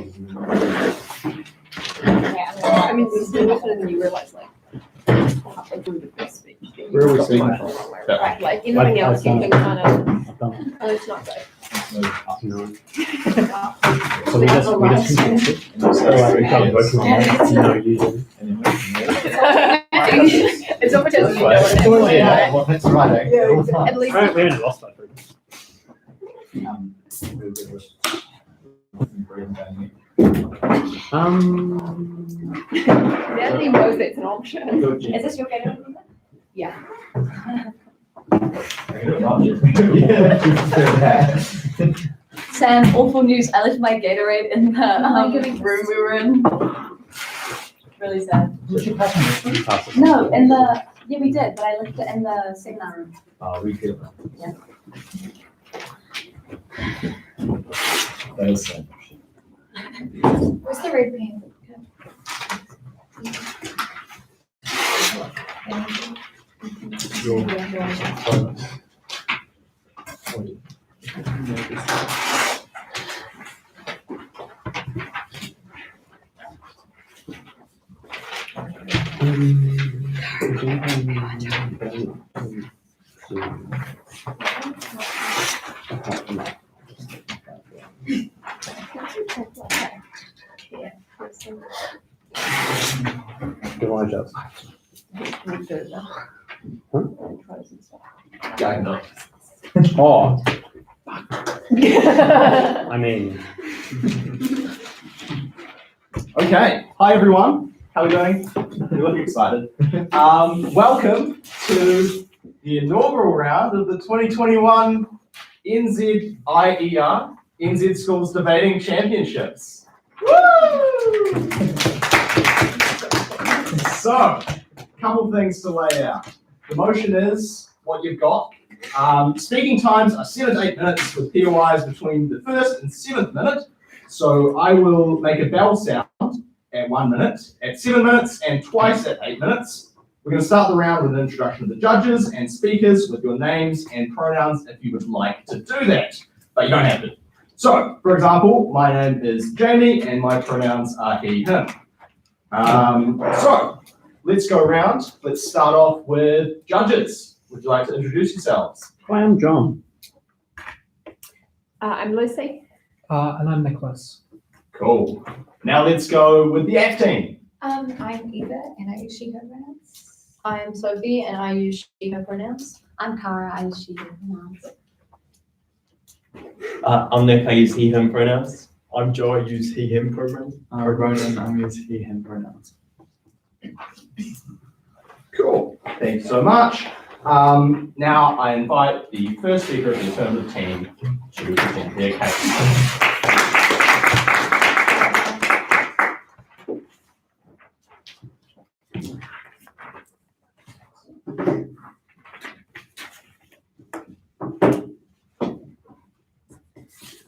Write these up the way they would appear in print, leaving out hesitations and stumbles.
I mean, we do it and then you realise, like, halfway through the first speech. Where are we seeing that? Right, like, anything else you can kind of, I've done it. oh, it's not good. No. So So we just finished it. So like we can't work on it. No, you didn't. It's not because you know it. Yeah, well, that's right. Yeah, All the time. at least. We only lost that group. Natalie knows it's an option. Is this your favorite? Yeah. Sam, awful news. I left my Gatorade in the room we were in. Really sad. No, in the, yeah, we did, but I left it in the seminar room. Oh, we could. Yeah. That is sad. Where's the red pen? Do I just? Yeah, I know. Oh. I mean. Okay, hi everyone. How are we doing? You look excited. Welcome to the inaugural round of the 2021 NZIER, NZ Schools Debating Championships. Woo! So, a couple things to lay out. The motion is what you've got. Speaking times are 7 to 8 minutes with POIs between the first and 7th minute. So I will make a bell sound at 1 minute, at 7 minutes, and twice at 8 minutes. We're going to start the round with an introduction of the judges and speakers with your names and pronouns if you would like to do that, but you don't have to. So, for example, my name is Jamie and my pronouns are he, him. So, let's go around. Let's start off with judges. Would you like to introduce yourselves? Hi, I'm John. I'm Lucy. And I'm Nicholas. Cool. Now let's go with the F team. I'm Eva, and I use she, her pronouns. I'm Sophie, and I use she, her pronouns. I'm Cara, I use she, her pronouns. I'm Nick, I use he, him pronouns. I'm Joe, I use he, him pronouns. Ronan, I use he, him pronouns. Cool. Thank you so much. Now I invite the first speaker of the affirmative team to present their case.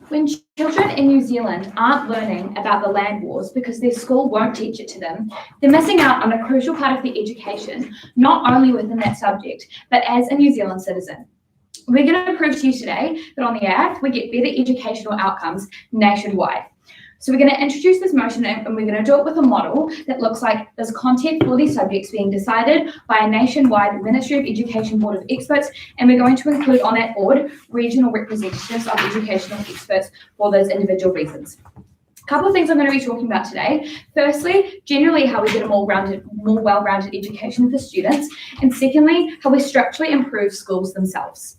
When children in New Zealand aren't learning about the land wars because their school won't teach it to them, they're missing out on a crucial part of their education, not only within that subject, but as a New Zealand citizen. We're going to prove to you today that on the earth, we get better educational outcomes nationwide. So we're going to introduce this motion and we're going to do it with a model that looks like there's content for these subjects being decided by a nationwide Ministry of Education board of experts, and we're going to include on that board regional representatives of educational experts for those individual reasons. A couple of things I'm going to be talking about today. Firstly, generally how we get a more well-rounded education for students, and secondly, how we structurally improve schools themselves.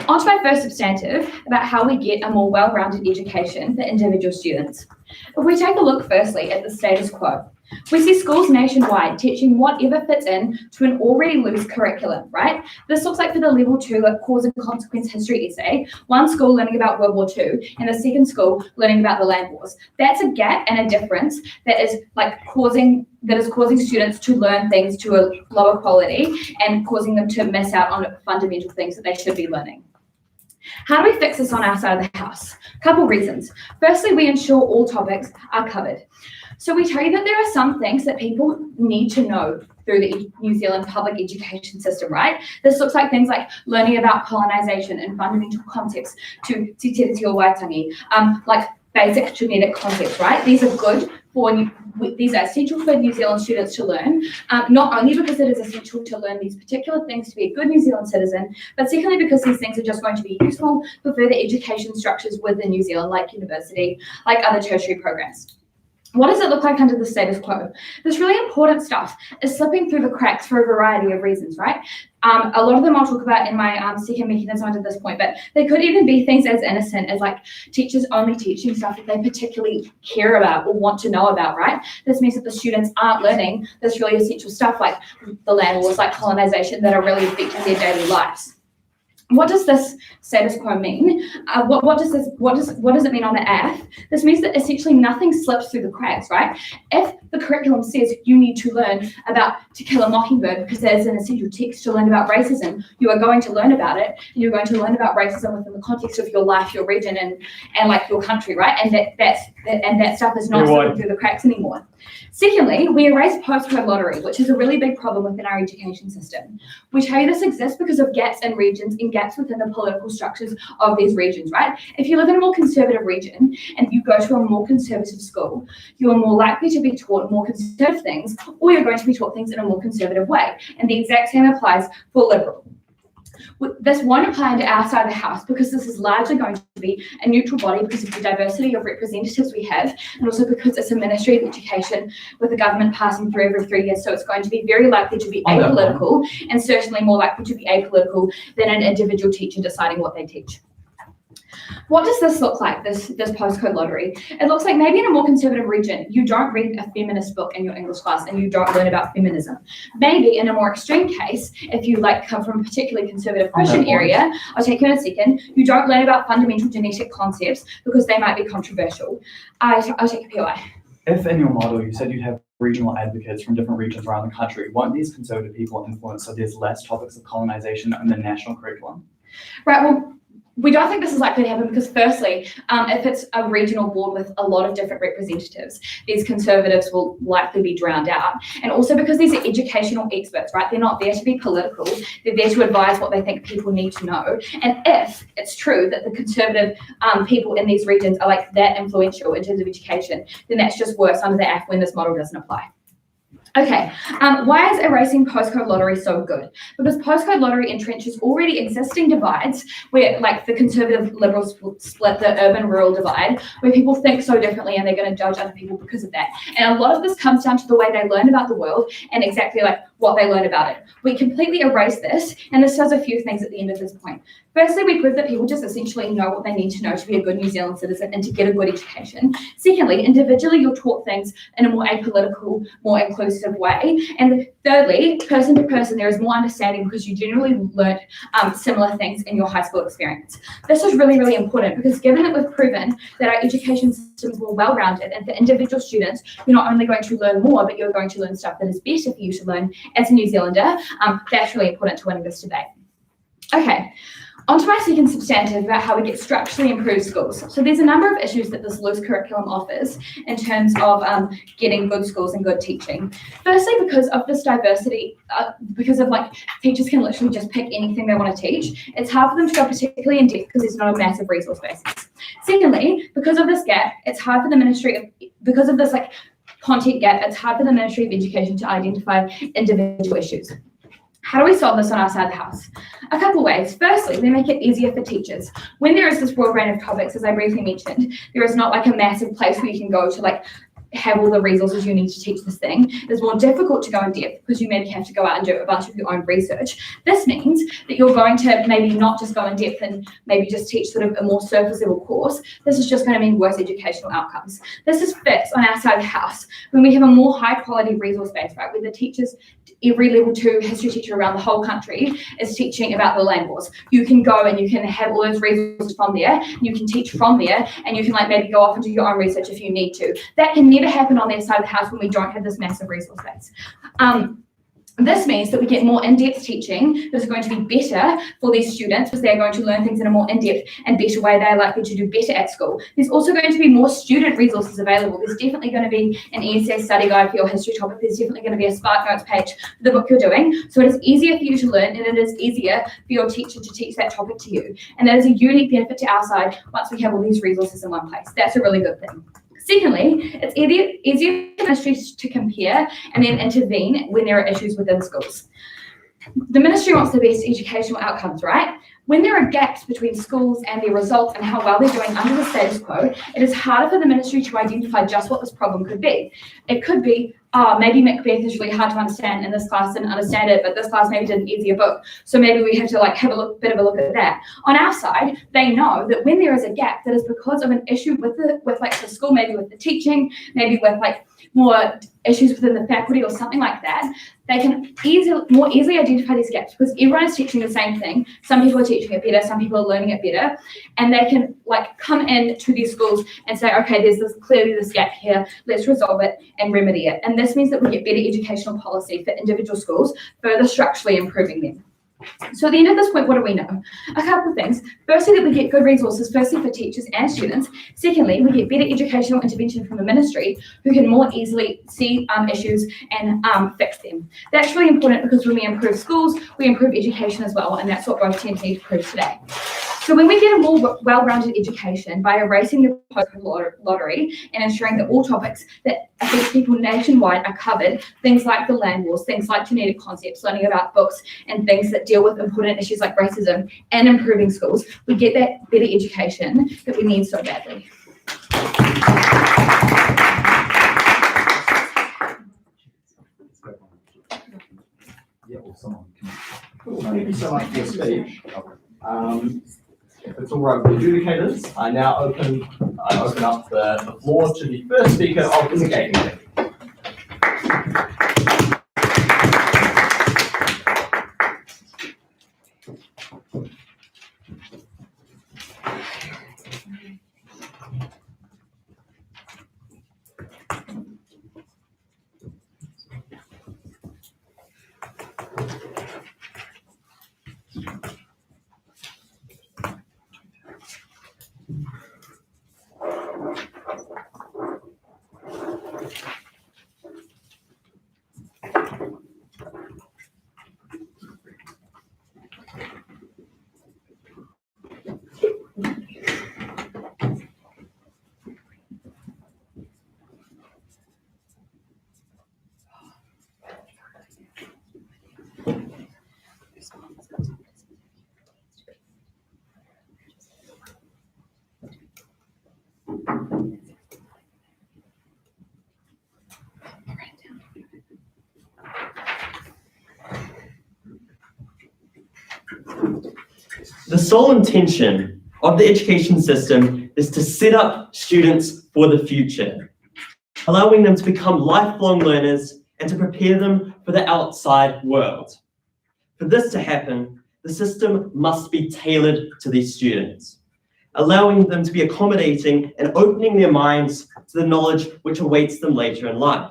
On to my first substantive about how we get a more well-rounded education for individual students. If we take a look firstly at the status quo, we see schools nationwide teaching whatever fits in to an already loose curriculum, right? This looks like for the level 2 cause and consequence history essay, one school learning about World War II and the second school learning about the land wars. That's a gap and a difference that is causing students to learn things to a lower quality and causing them to miss out on fundamental things that they should be learning. How do we fix this on our side of the house? A couple reasons. Firstly, we ensure all topics are covered. So we tell you that there are some things that people need to know through the New Zealand public education system, right? This looks like things like learning about colonisation and fundamental concepts to Te Tiriti o Waitangi, like basic genetic concepts, right? These are good these are essential for New Zealand students to learn, not only because it is essential to learn these particular things to be a good New Zealand citizen, but secondly because these things are just going to be useful for further education structures within New Zealand, like university, like other tertiary programs. What does it look like under the status quo? This really important stuff is slipping through the cracks for a variety of reasons, right? A lot of them I'll talk about in my second mechanism under this point, but they could even be things as innocent as like teachers only teaching stuff that they particularly care about or want to know about, right? This means that the students aren't learning this really essential stuff like the land wars, like colonization, that are really affecting their daily lives. What does this status quo mean? What does it mean on the F? This means that essentially nothing slips through the cracks, right? If the curriculum says you need to learn about To Kill a Mockingbird because there's an essential text to learn about racism, you are going to learn about it, and you're going to learn about racism within the context of your life, your region, and like your country, right? And that stuff is not slipping through the cracks anymore. Secondly, we erase postcode lottery, which is a really big problem within our education system. We tell you this exists because of gaps in regions and gaps within the political structures of these regions, right? If you live in a more conservative region and you go to a more conservative school, you're more likely to be taught more conservative things, or you're going to be taught things in a more conservative way. And the exact same applies for liberal. This won't apply to our side of the house because this is largely going to be a neutral body because of the diversity of representatives we have, and also because it's a Ministry of Education with the government passing through every 3 years. So it's going to be very likely to be apolitical, and certainly more likely to be apolitical than an individual teacher deciding what they teach. What does this look like, this postcode lottery? It looks like maybe in a more conservative region, you don't read a feminist book in your English class and you don't learn about feminism. Maybe in a more extreme case, if you like come from a particularly conservative Christian area, I'll take you in a second, you don't learn about fundamental genetic concepts because they might be controversial. I'll take a POI. If in your model you said you'd have regional advocates from different regions around the country, won't these conservative people influence so there's less topics of colonization in the national curriculum? Right, well, we don't think this is likely to happen because firstly, if it's a regional board with a lot of different representatives, these conservatives will likely be drowned out. And also because these are educational experts, right? They're not there to be political. They're there to advise what they think people need to know. And if it's true that the conservative people in these regions are like that influential in terms of education, then that's just worse under the F when this model doesn't apply. Okay, why is erasing postcode lottery so good? Because postcode lottery entrenches already existing divides where like the conservative liberals split the urban-rural divide, where people think so differently and they're going to judge other people because of that. And a lot of this comes down to the way they learn about the world and exactly like what they learn about it. We completely erase this, and this does a few things at the end of this point. Firstly, we prove that people just essentially know what they need to know to be a good New Zealand citizen and to get a good education. Secondly, individually, you're taught things in a more apolitical, more inclusive way. And thirdly, person to person, there is more understanding because you generally learned similar things in your high school experience. This is really, really important because given that we've proven that our education systems were well-rounded and for individual students, you're not only going to learn more, but you're going to learn stuff that is better for you to learn as a New Zealander. That's really important to winning this debate. Okay. On to my second substantive about how we get structurally improved schools. So there's a number of issues that this loose curriculum offers in terms of getting good schools and good teaching. Firstly, because of this diversity, because of like teachers can literally just pick anything they want to teach, it's hard for them to go particularly in depth because there's not a massive resource basis. Secondly, because of this gap, it's hard for the because of this like content gap, it's hard for the Ministry of Education to identify individual issues. How do we solve this on our side of the house? A couple ways. Firstly, we make it easier for teachers. When there is this broad range of topics, as I briefly mentioned, there is not like a massive place where you can go to like have all the resources you need to teach this thing. It's more difficult to go in depth because you maybe have to go out and do a bunch of your own research. This means that you're going to maybe not just go in depth and maybe just teach sort of a more surface level course. This is just going to mean worse educational outcomes. This is fixed on our side of the house when we have a more high quality resource base, right? Where the teachers, every level 2 history teacher around the whole country is teaching about the land wars. You can go and you can have all those resources from there, and you can teach from there, and you can like maybe go off and do your own research if you need to. That can never happen on their side of the house when we don't have this massive resource base. This means that we get more in-depth teaching that is going to be better for these students because they're going to learn things in a more in-depth and better way. They're likely to do better at school. There's also going to be more student resources available. There's definitely going to be an ESS study guide for your history topic. There's definitely going to be a Spark Notes page for the book you're doing. So it is easier for you to learn, and it is easier for your teacher to teach that topic to you. And that is a unique benefit to our side once we have all these resources in one place. That's a really good thing. Secondly, it's easier for ministries to compare and then intervene when there are issues within schools. The ministry wants the best educational outcomes, right? When there are gaps between schools and their results and how well they're doing under the status quo, it is harder for the ministry to identify just what this problem could be. It could be, maybe Macbeth is really hard to understand and this class didn't understand it, but this class maybe did an easier book. So maybe we have to have a bit of a look at that. On our side, they know that when there is a gap, that is because of an issue with the school, maybe with the teaching, maybe with more issues within the faculty or something like that. They can more easily identify these gaps because everyone is teaching the same thing. Some people are teaching it better, some people are learning it better, and they can come in to these schools and say, okay, there's clearly this gap here, let's resolve it and remedy it. And this means that we get better educational policy for individual schools, further structurally improving them. So at the end of this point, what do we know? A couple of things. Firstly, that we get good resources, firstly for teachers and students. Secondly, we get better educational intervention from the ministry who can more easily see issues and fix them. That's really important because when we improve schools, we improve education as well, and that's what both teams need to prove today. So when we get a more well-rounded education by erasing the postcode lottery and ensuring that all topics that affect people nationwide are covered, things like the land wars, things like genetic concepts, learning about books, and things that deal with important issues like racism and improving schools, we get that better education that we need so badly. Cool, thank you so much for your speech. If it's all right with the adjudicators, I now open up the floor to the first speaker of the negating meeting. The sole intention of the education system is to set up students for the future, allowing them to become lifelong learners and to prepare them for the outside world. For this to happen, the system must be tailored to these students, allowing them to be accommodating and opening their minds to the knowledge which awaits them later in life.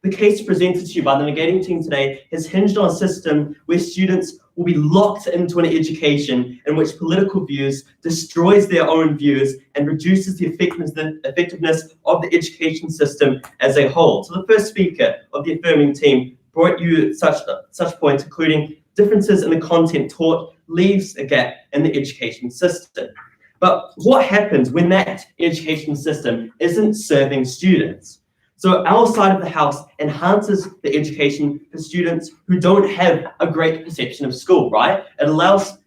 The case presented to you by the negating team today has hinged on a system where students will be locked into an education in which political views destroys their own views and reduces the effectiveness of the education system as a whole. So the first speaker of the affirming team brought you such points, including differences in the content taught leaves a gap in the education system. But what happens when that education system isn't serving students? So our side of the house enhances the education for students who don't have a great perception of school, right? It allows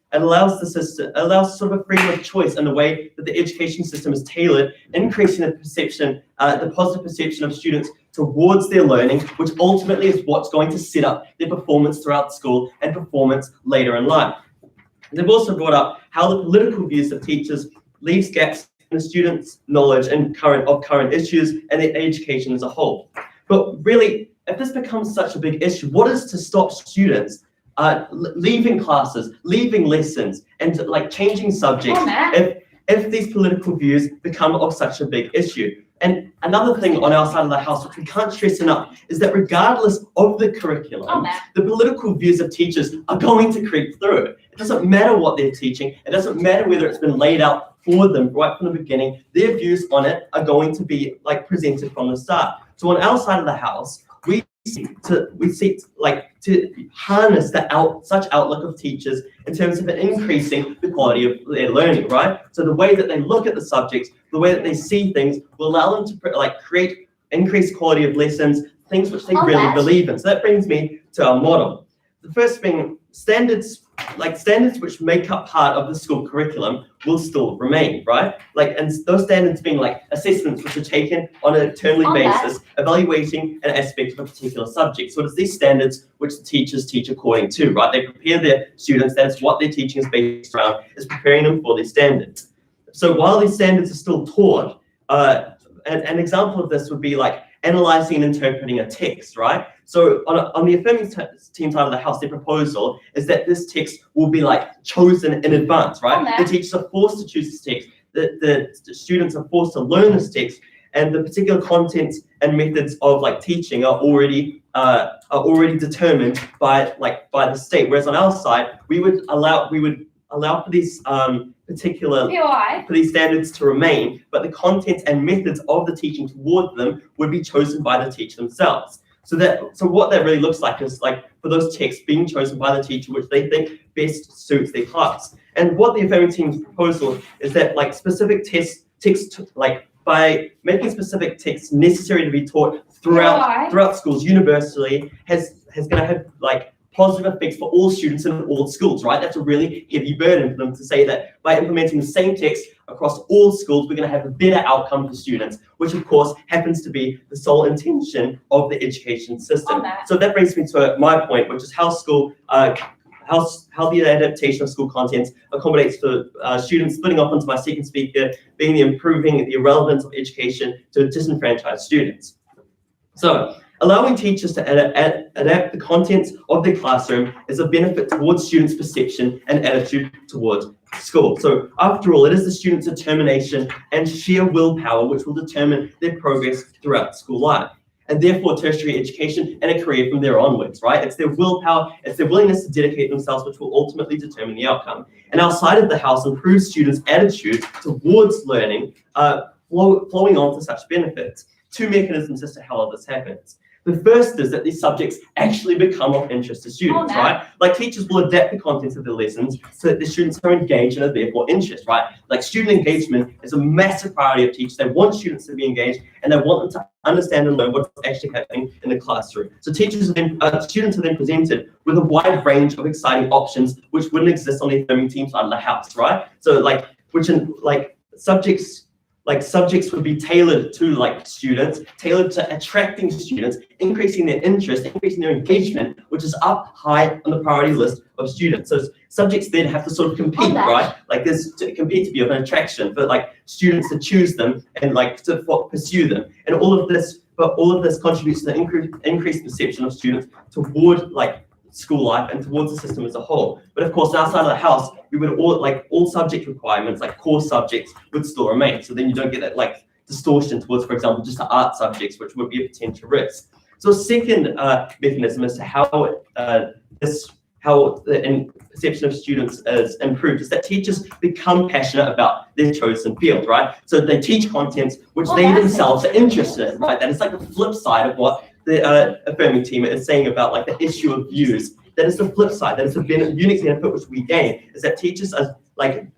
sort of a freedom of choice in the way that the education system is tailored, increasing the perception, the positive perception of students towards their learning, which ultimately is what's going to set up their performance throughout school and performance later in life. They've also brought up how the political views of teachers leaves gaps in the students' knowledge and current issues and their education as a whole. But really, if this becomes such a big issue, what is to stop students leaving classes, leaving lessons, and changing subjects if these political views become of such a big issue? And another thing on our side of the house, which we can't stress enough, is that regardless of the curriculum, the political views of teachers are going to creep through it. It doesn't matter what they're teaching. It doesn't matter whether it's been laid out for them right from the beginning. Their views on it are going to be like presented from the start. So on our side of the house, we seek to harness such outlook of teachers in terms of increasing the quality of their learning, right? So the way that they look at the subjects, the way that they see things, will allow them to create increased quality of lessons, things which they really believe in. So that brings me to our model. The first being standards which make up part of the school curriculum will still remain, right? And those standards being like assessments which are taken on an internally basis, evaluating an aspect of a particular subject. So it's these standards which the teachers teach according to, right? They prepare their students, that's what their teaching is based around, is preparing them for these standards. So while these standards are still taught, an example of this would be like analyzing and interpreting a text, right? So on the affirming team side of the house, their proposal is that this text will be like chosen in advance, right? The teachers are forced to choose this text. The students are forced to learn this text, and the particular contents and methods of like teaching are already determined by the state. Whereas on our side, we would allow for these for these standards to remain, but the contents and methods of the teaching toward them would be chosen by the teacher themselves. So what that really looks like is like for those texts being chosen by the teacher, which they think best suits their class. And what the affirming team's proposal is that like specific text like by making specific texts necessary to be taught throughout schools universally has going to have like positive effects for all students in all schools, right? That's a really heavy burden for them to say that by implementing the same text across all schools, we're going to have a better outcome for students, which of course happens to be the sole intention of the education system. So that brings me to my point, which is how the adaptation of school contents accommodates for students, splitting off into my second speaker, being the improving the relevance of education to disenfranchised students. So allowing teachers to adapt the contents of their classroom is a benefit towards students' perception and attitude towards school. So after all, it is the students' determination and sheer willpower which will determine their progress throughout school life, and therefore tertiary education and a career from there onwards, right? It's their willpower, it's their willingness to dedicate themselves which will ultimately determine the outcome. And our side of the house improves students' attitude towards learning, flowing on to such benefits. Two mechanisms as to how this happens. The first is that these subjects actually become of interest to students, right? Like teachers will adapt the contents of their lessons so that the students are engaged and are therefore interested, right? Like student engagement is a massive priority of teachers. They want students to be engaged and they want them to understand and learn what's actually happening in the classroom. So students are then presented with a wide range of exciting options which wouldn't exist on the affirming team side of the house, right? So subjects would be tailored to students, tailored to attracting students, increasing their interest, increasing their engagement, which is up high on the priority list of students. So subjects then have to sort of compete, right? Like there's to compete to be of an attraction for like students to choose them and like to pursue them. And all of this contributes to the increased perception of students toward like school life and towards the system as a whole. But of course, outside of the house, we would all subject requirements, like core subjects, would still remain. So then you don't get that like distortion towards, for example, just the art subjects, which would be a potential risk. So a second mechanism as to how the perception of students is improved is that teachers become passionate about their chosen field, right? So they teach contents which they themselves are interested in, right? That is like the flip side of what the affirming team is saying about like the issue of views. That is the flip side. That is a unique benefit which we gain, is that teachers are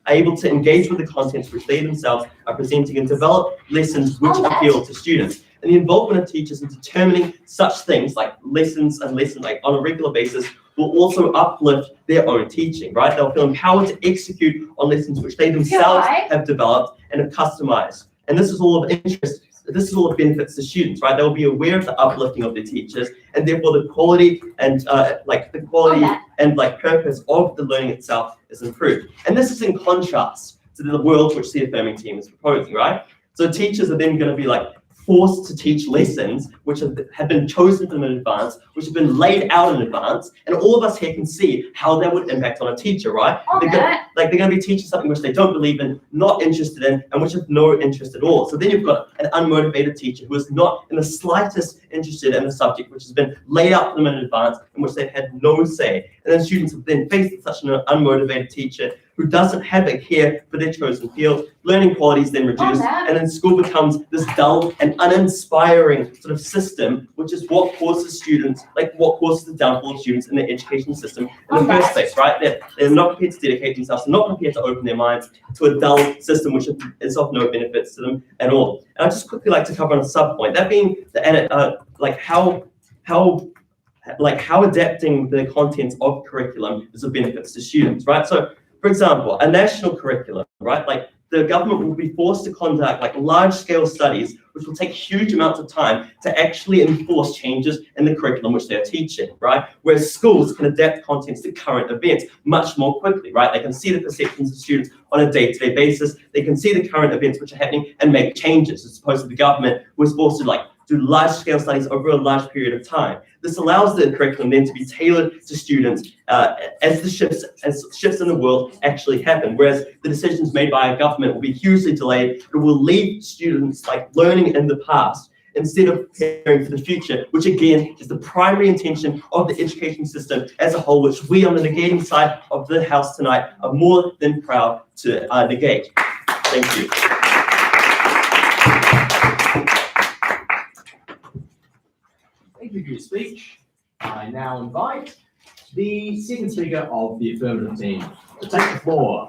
able to engage with the contents which they themselves are presenting and develop lessons which appeal to students. And the involvement of teachers in determining such things like lessons like on a regular basis will also uplift their own teaching, right? They'll feel empowered to execute on lessons which they themselves have developed and have customized. And this is all of interest. This is all of benefits to students, right? They'll be aware of the uplifting of their teachers, and therefore the quality and purpose of the learning itself is improved. And this is in contrast to the world which the affirming team is proposing, right? So teachers are then going to be like forced to teach lessons which have been chosen from in advance, which have been laid out in advance, and all of us here can see how that would impact on a teacher, right? They're going to be teaching something which they don't believe in, not interested in, and which have no interest at all. So then you've got an unmotivated teacher who is not in the slightest interested in the subject which has been laid out for them in advance, in which they've had no say. And then students have then faced such an unmotivated teacher who doesn't have a care for their chosen field. Learning quality is then reduced, and then school becomes this dull and uninspiring sort of system, which is what causes students, what causes the downfall of students in the education system in the first place, right? They're not prepared to dedicate themselves, they're not prepared to open their minds to a dull system which is of no benefits to them at all. And I'd just quickly like to cover on a sub point, that being how adapting the contents of curriculum is of benefits to students, right? So, for example, a national curriculum, right? The government will be forced to conduct large-scale studies, which will take huge amounts of time to actually enforce changes in the curriculum which they're teaching, right? Whereas schools can adapt contents to current events much more quickly, right? They can see the perceptions of students on a day-to-day basis. They can see the current events which are happening and make changes, as opposed to the government who is forced to do large-scale studies over a large period of time. This allows the curriculum then to be tailored to students as shifts in the world actually happen, whereas the decisions made by a government will be hugely delayed. It will leave students learning in the past instead of preparing for the future, which again is the primary intention of the education system as a whole, which we on the negating side of the House tonight are more than proud to negate. Thank you. Thank you for your speech. I now invite the second speaker of the affirmative team to take the floor.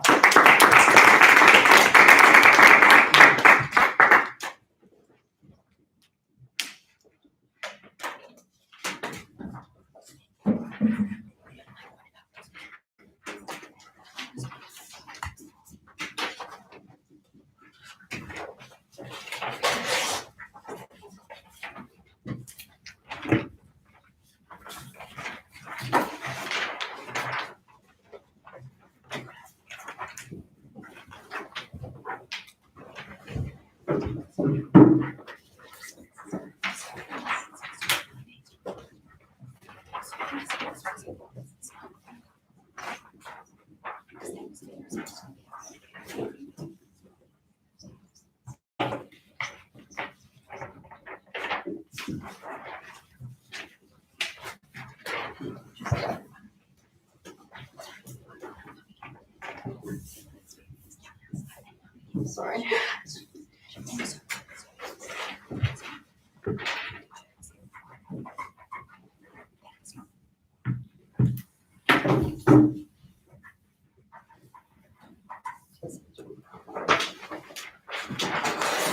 Sorry.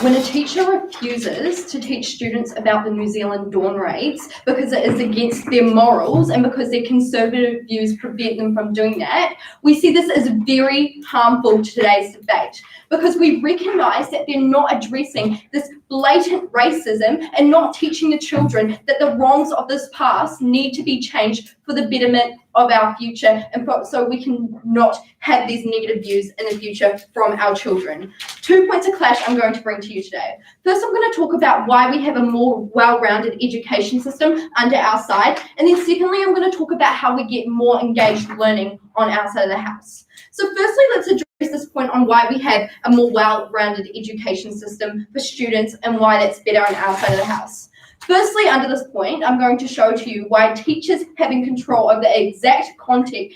When a teacher refuses to teach students about the New Zealand dawn raids because it is against their morals and because their conservative views prevent them from doing that, we see this as very harmful to today's debate because we recognise that they're not addressing this blatant racism and not teaching the children that the wrongs of this past need to be changed for the betterment of our future and so we can not have these negative views in the future from our children. 2 points of clash I'm going to bring to you today. First, I'm going to talk about why we have a more well-rounded education system under our side, and then secondly, I'm going to talk about how we get more engaged learning on our side of the house. So firstly, let's address this point on why we have a more well-rounded education system for students and why that's better on our side of the house. Firstly, under this point, I'm going to show to you why teachers having control of the exact content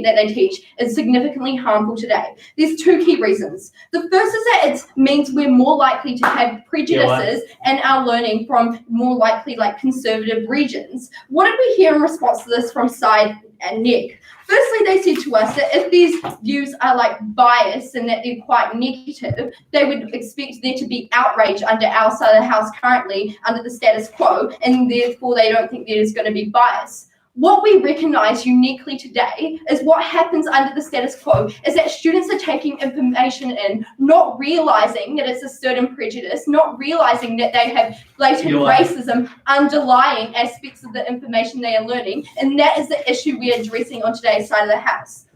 that they teach is significantly harmful today. There's two key reasons. The first is that it means we're more likely to have prejudices and our learning from more likely conservative regions. What did we hear in response to this from Side and Nick? Firstly, they said to us that if these views are biased and that they're quite negative, they would expect there to be outrage under our side of the house currently under the status quo, and therefore they don't think there's going to be bias. What we recognise uniquely today is what happens under the status quo is that students are taking information in, not realising that it's a certain prejudice, not realising that they have blatant racism underlying aspects of the information they are learning, and that is the issue we are addressing on today's side of the house.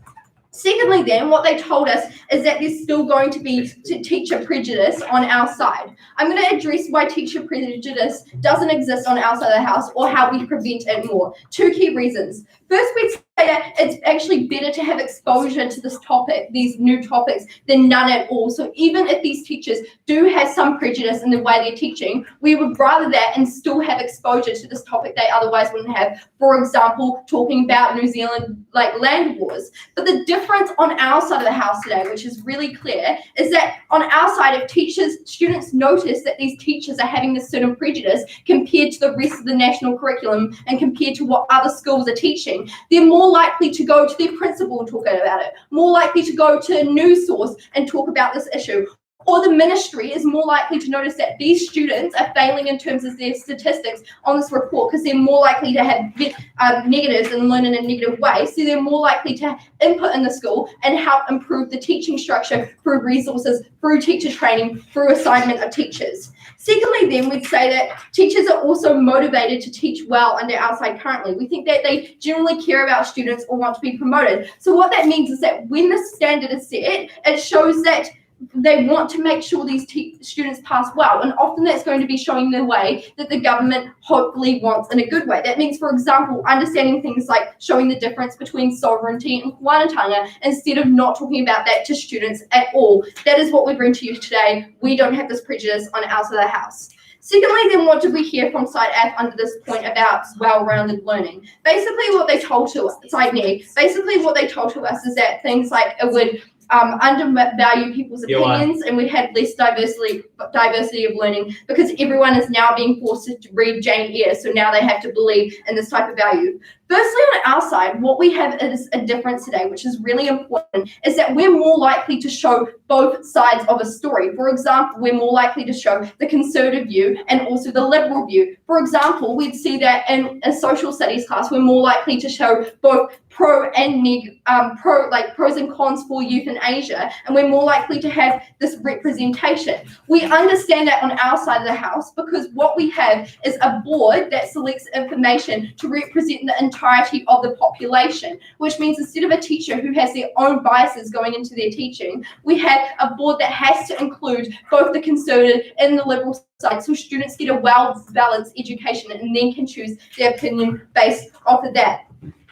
Secondly, then, what they told us is that there's still going to be teacher prejudice on our side. I'm going to address why teacher prejudice doesn't exist on our side of the house or how we prevent it more. 2 key reasons. First, we'd say that it's actually better to have exposure to this topic, these new topics, than none at all. So even if these teachers do have some prejudice in the way they're teaching, we would rather that and still have exposure to this topic they otherwise wouldn't have. For example, talking about New Zealand land wars. But the difference on our side of the house today, which is really clear, is that on our side, if students notice that these teachers are having this certain prejudice compared to the rest of the national curriculum and compared to what other schools are teaching, they're more likely to go to their principal and talk about it, more likely to go to a news source and talk about this issue. Or the ministry is more likely to notice that these students are failing in terms of their statistics on this report because they're more likely to have negatives and learn in a negative way. So they're more likely to input in the school and help improve the teaching structure through resources, through teacher training, through assignment of teachers. Secondly, then, we'd say that teachers are also motivated to teach well under our side currently. We think that they generally care about students or want to be promoted. So what that means is that when the standard is set, it shows that they want to make sure these students pass well, and often that's going to be showing the way that the government hopefully wants in a good way. That means, for example, understanding things like showing the difference between sovereignty and whanatanga instead of not talking about that to students at all. That is what we bring to you today. We don't have this prejudice on our side of the house. Secondly, then, what did we hear from Side F under this point about well-rounded learning? Basically, what they told to us, Side NE, basically what they told to us is that things like it would undervalue people's opinions, and we have less diversity of learning because everyone is now being forced to read Jane Eyre, so now they have to believe in this type of value. Firstly, on our side, what we have is a difference today, which is really important, is that we're more likely to show both sides of a story. For example, we're more likely to show the conservative view and also the liberal view. For example, we'd see that in a social studies class, we're more likely to show both pros and cons for youth in Asia, and we're more likely to have this representation. We understand that on our side of the house because what we have is a board that selects information to represent the entirety of the population, which means instead of a teacher who has their own biases going into their teaching, we have a board that has to include both the conservative and the liberal side, so students get a well-balanced education and then can choose their opinion based off of that.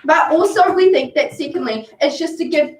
But also we think that secondly, it's just to give,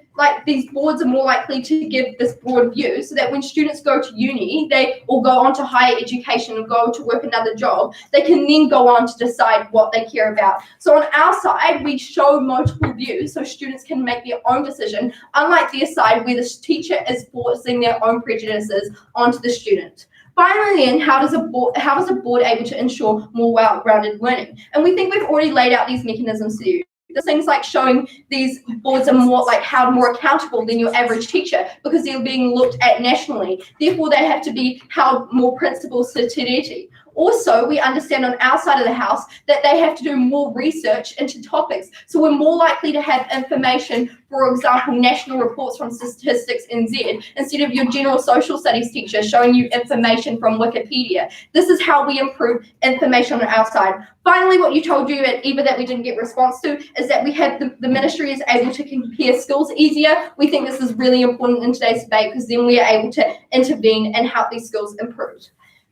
these boards are more likely to give this broad view so that when students go to uni, or go on to higher education and go to work another job, they can then go on to decide what they care about. So on our side, we show multiple views so students can make their own decision, unlike their side where the teacher is forcing their own prejudices onto the student. Finally, then, how is a board able to ensure more well-rounded learning? And we think we've already laid out these mechanisms to you. There's things like showing these boards are more held more accountable than your average teacher because they're being looked at nationally. Therefore, they have to be held more principal certiorari. Also, we understand on our side of the house that they have to do more research into topics. So we're more likely to have information, for example, national reports from Statistics NZ, instead of your general social studies teacher showing you information from Wikipedia. This is how we improve information on our side. Finally, what you told you at EVA that we didn't get response to is that we have the ministry is able to compare skills easier. We think this is really important in today's debate because then we are able to intervene and help these skills improve.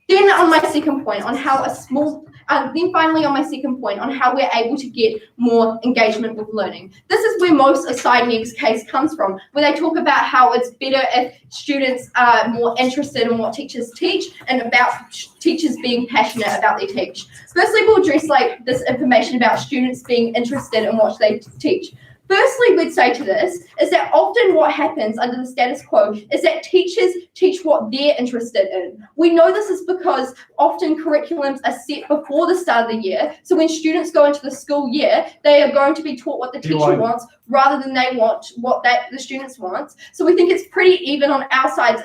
Then on my second point on how finally on my second point on how we're able to get more engagement with learning. This is where most of Side Next case comes from, where they talk about how it's better if students are more interested in what teachers teach and about teachers being passionate about their teach. Firstly, we'll address this information about students being interested in what they teach. Firstly, we'd say to this is that often what happens under the status quo is that teachers teach what they're interested in. We know this is because often curriculums are set before the start of the year. So when students go into the school year, they are going to be taught what the teacher wants rather than they want what the students want. So we think it's pretty even on our sides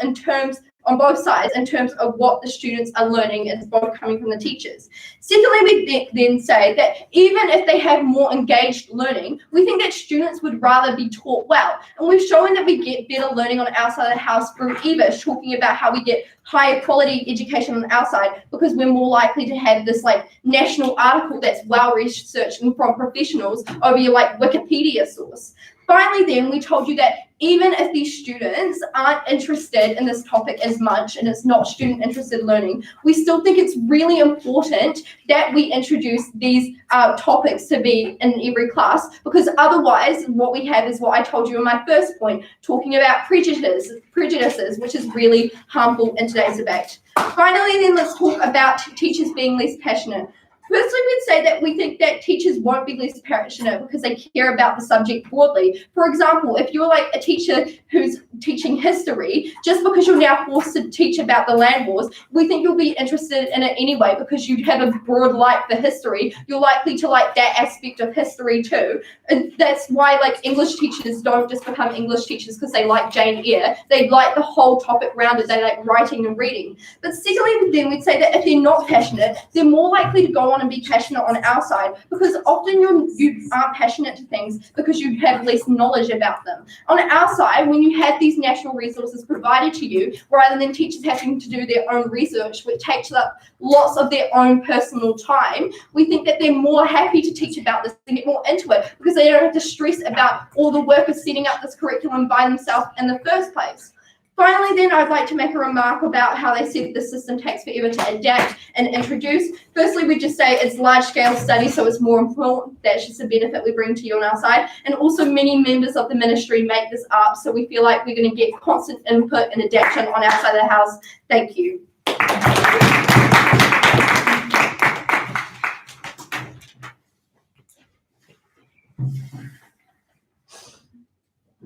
on both sides in terms of what the students are learning is both coming from the teachers. Secondly, we then say that even if they have more engaged learning, we think that students would rather be taught well. And we've shown that we get better learning on our side of the house through EVA, talking about how we get higher quality education on our side because we're more likely to have this national article that's well researched and from professionals over your Wikipedia source. Finally, then, we told you that even if these students aren't interested in this topic as much and it's not student-interested learning, we still think it's really important that we introduce these topics to be in every class, because otherwise what we have is what I told you in my first point, talking about prejudices, which is really harmful in today's debate. Finally, then, let's talk about teachers being less passionate. Firstly, we'd say that we think that teachers won't be less passionate because they care about the subject broadly. For example, if you're like a teacher who's teaching history, just because you're now forced to teach about the land wars, we think you'll be interested in it anyway because you have a broad like for history. You're likely to like that aspect of history too. And that's why like English teachers don't just become English teachers because they like Jane Eyre. They like the whole topic rounded. They like writing and reading. But secondly, then we'd say that if they're not passionate, they're more likely to go on and be passionate on our side, because often you aren't passionate to things because you have less knowledge about them. On our side, when you have these national resources provided to you, rather than teachers having to do their own research, which takes up lots of their own personal time, we think that they're more happy to teach about this and get more into it because they don't have to stress about all the work of setting up this curriculum by themselves in the first place. Finally, then, I'd like to make a remark about how they said the system takes forever to adapt and introduce. Firstly, we just say it's large-scale study, so it's more important. That's just a benefit we bring to you on our side. And also, many members of the ministry make this up, so we feel like we're going to get constant input and adaptation on our side of the house. Thank you.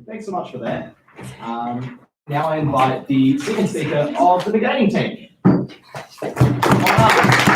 Thanks so much for that. Now I invite the second speaker of the negating team. Come on up.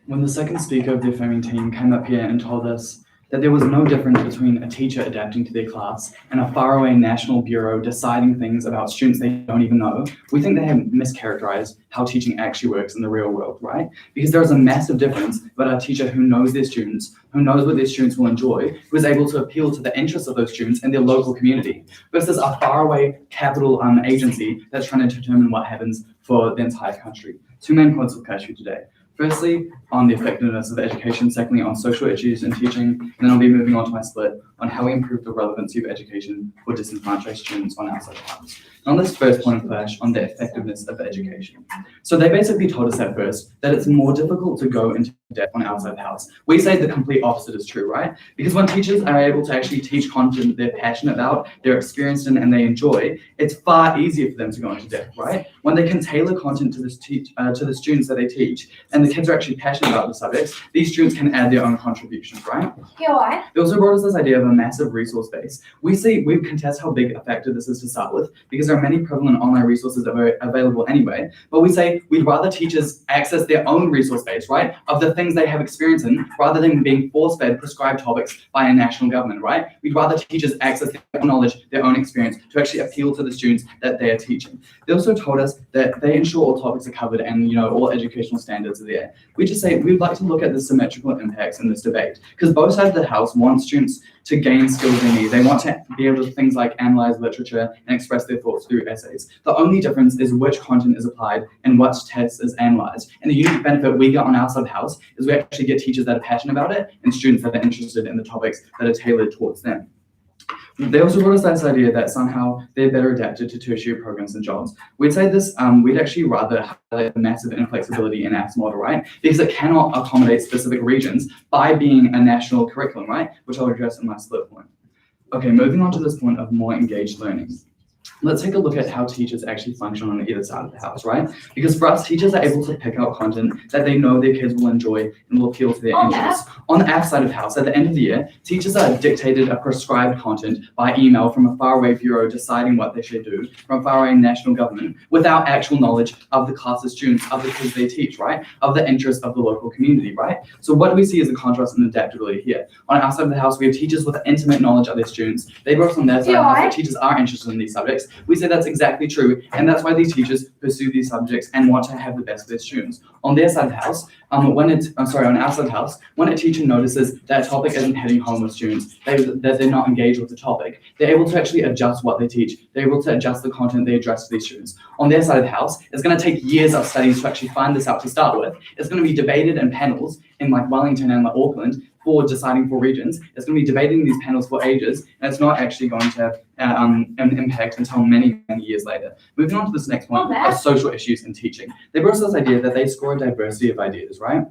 When the second speaker of the affirming team came up here and told us that there was no difference between a teacher adapting to their class and a faraway national bureau deciding things about students they don't even know, we think they have mischaracterized how teaching actually works in the real world, right? Because there is a massive difference about a teacher who knows their students, who knows what their students will enjoy, who is able to appeal to the interests of those students and their local community, versus a faraway capital agency that's trying to determine what happens for the entire country. Two main points we'll catch you today. Firstly, on the effectiveness of education, secondly, on social issues and teaching, and then I'll be moving on to my split on how we improve the relevancy of education for disenfranchised students on outside campus. And on this first point of clash, on the effectiveness of education. So they basically told us at first that it's more difficult to go into depth on outside the house. We say the complete opposite is true, right? Because when teachers are able to actually teach content they're passionate about, they're experienced in, and they enjoy, it's far easier for them to go into depth, right? When they can tailor content to the students that they teach, and the kids are actually passionate about the subjects, these students can add their own contributions, right? Yeah, why? They also brought us this idea of a massive resource base. We contest how big a factor this is to start with, because there are many prevalent online resources that are available anyway, but we say we'd rather teachers access their own resource base, right, of the things they have experience in, rather than being force-fed prescribed topics by a national government, right? We'd rather teachers access their own knowledge, their own experience, to actually appeal to the students that they are teaching. They also told us that they ensure all topics are covered and, you know, all educational standards are there. We just say we'd like to look at the symmetrical impacts in this debate, because both sides of the house want students to gain skills they need. They want to be able to do things like analyze literature and express their thoughts through essays. The only difference is which content is applied and what text is analyzed. And the unique benefit we get on our side of the house is we actually get teachers that are passionate about it and students that are interested in the topics that are tailored towards them. They also brought us this idea that somehow they're better adapted to tertiary programs and jobs. We'd say this, we'd actually rather highlight the massive inflexibility in AP's model, right? Because it cannot accommodate specific regions by being a national curriculum, right? Which I'll address in my split point. Okay, moving on to this point of more engaged learning. let's take a look at how teachers actually function on either side of the house, right? Because for us, teachers are able to pick out content that they know their kids will enjoy and will appeal to their interests. On the app side of the house, at the end of the year, teachers are dictated a prescribed content by email from a faraway bureau deciding what they should do from faraway national government without actual knowledge of the class's students, of the kids they teach, right? Of the interests of the local community, right? So what do we see as a contrast and adaptability here? On our side of the house, we have teachers with intimate knowledge of their students. They work on their side of the house that teachers are interested in these subjects. We say that's exactly true, and that's why these teachers pursue these subjects and want to have the best for their students. On their side of the house, on our side of the house, when a teacher notices that a topic isn't hitting home with students, that they're not engaged with the topic, they're able to actually adjust what they teach. They're able to adjust the content they address to these students. On their side of the house, it's going to take years of studies to actually find this out to start with. It's going to be debated in panels in like Wellington and like Auckland for deciding for regions. It's going to be debated in these panels for ages, and it's not actually going to have an impact until many, many years later. Moving on to this next point of social issues in teaching. They brought us this idea that they score a diversity of ideas, right?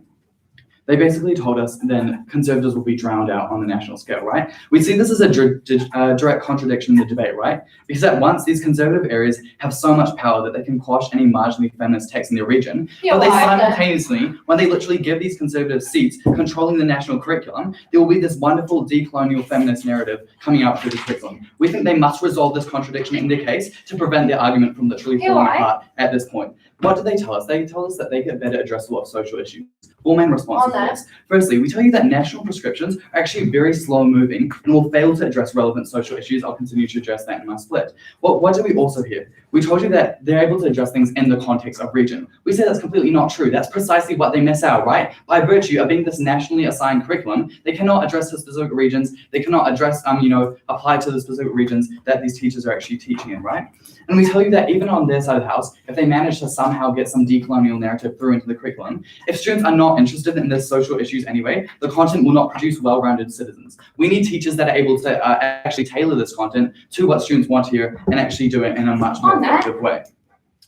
They basically told us then conservatives will be drowned out on the national scale, right? We see this as a direct contradiction in the debate, right? Because at once, these conservative areas have so much power that they can quash any marginally feminist text in their region, but they simultaneously, when they literally give these conservative seats controlling the national curriculum, there will be this wonderful decolonial feminist narrative coming out through the curriculum. We think they must resolve this contradiction in their case to prevent their argument from literally falling apart at this point. What do they tell us? They tell us that they get better address a lot of social issues. Four main responses to this. Firstly, we tell you that national prescriptions are actually very slow moving and will fail to address relevant social issues. I'll continue to address that in my split. What do we also hear? We told you that they're able to address things in the context of region. We say that's completely not true. That's precisely what they miss out, right? By virtue of being this nationally assigned curriculum, they cannot address the specific regions. They cannot address, apply to the specific regions that these teachers are actually teaching in, right? And we tell you that even on their side of the house, if they manage to somehow get some decolonial narrative through into the curriculum, if students are not interested in this social issues anyway, the content will not produce well-rounded citizens. We need teachers that are able to actually tailor this content to what students want to hear and actually do it in a much more effective way.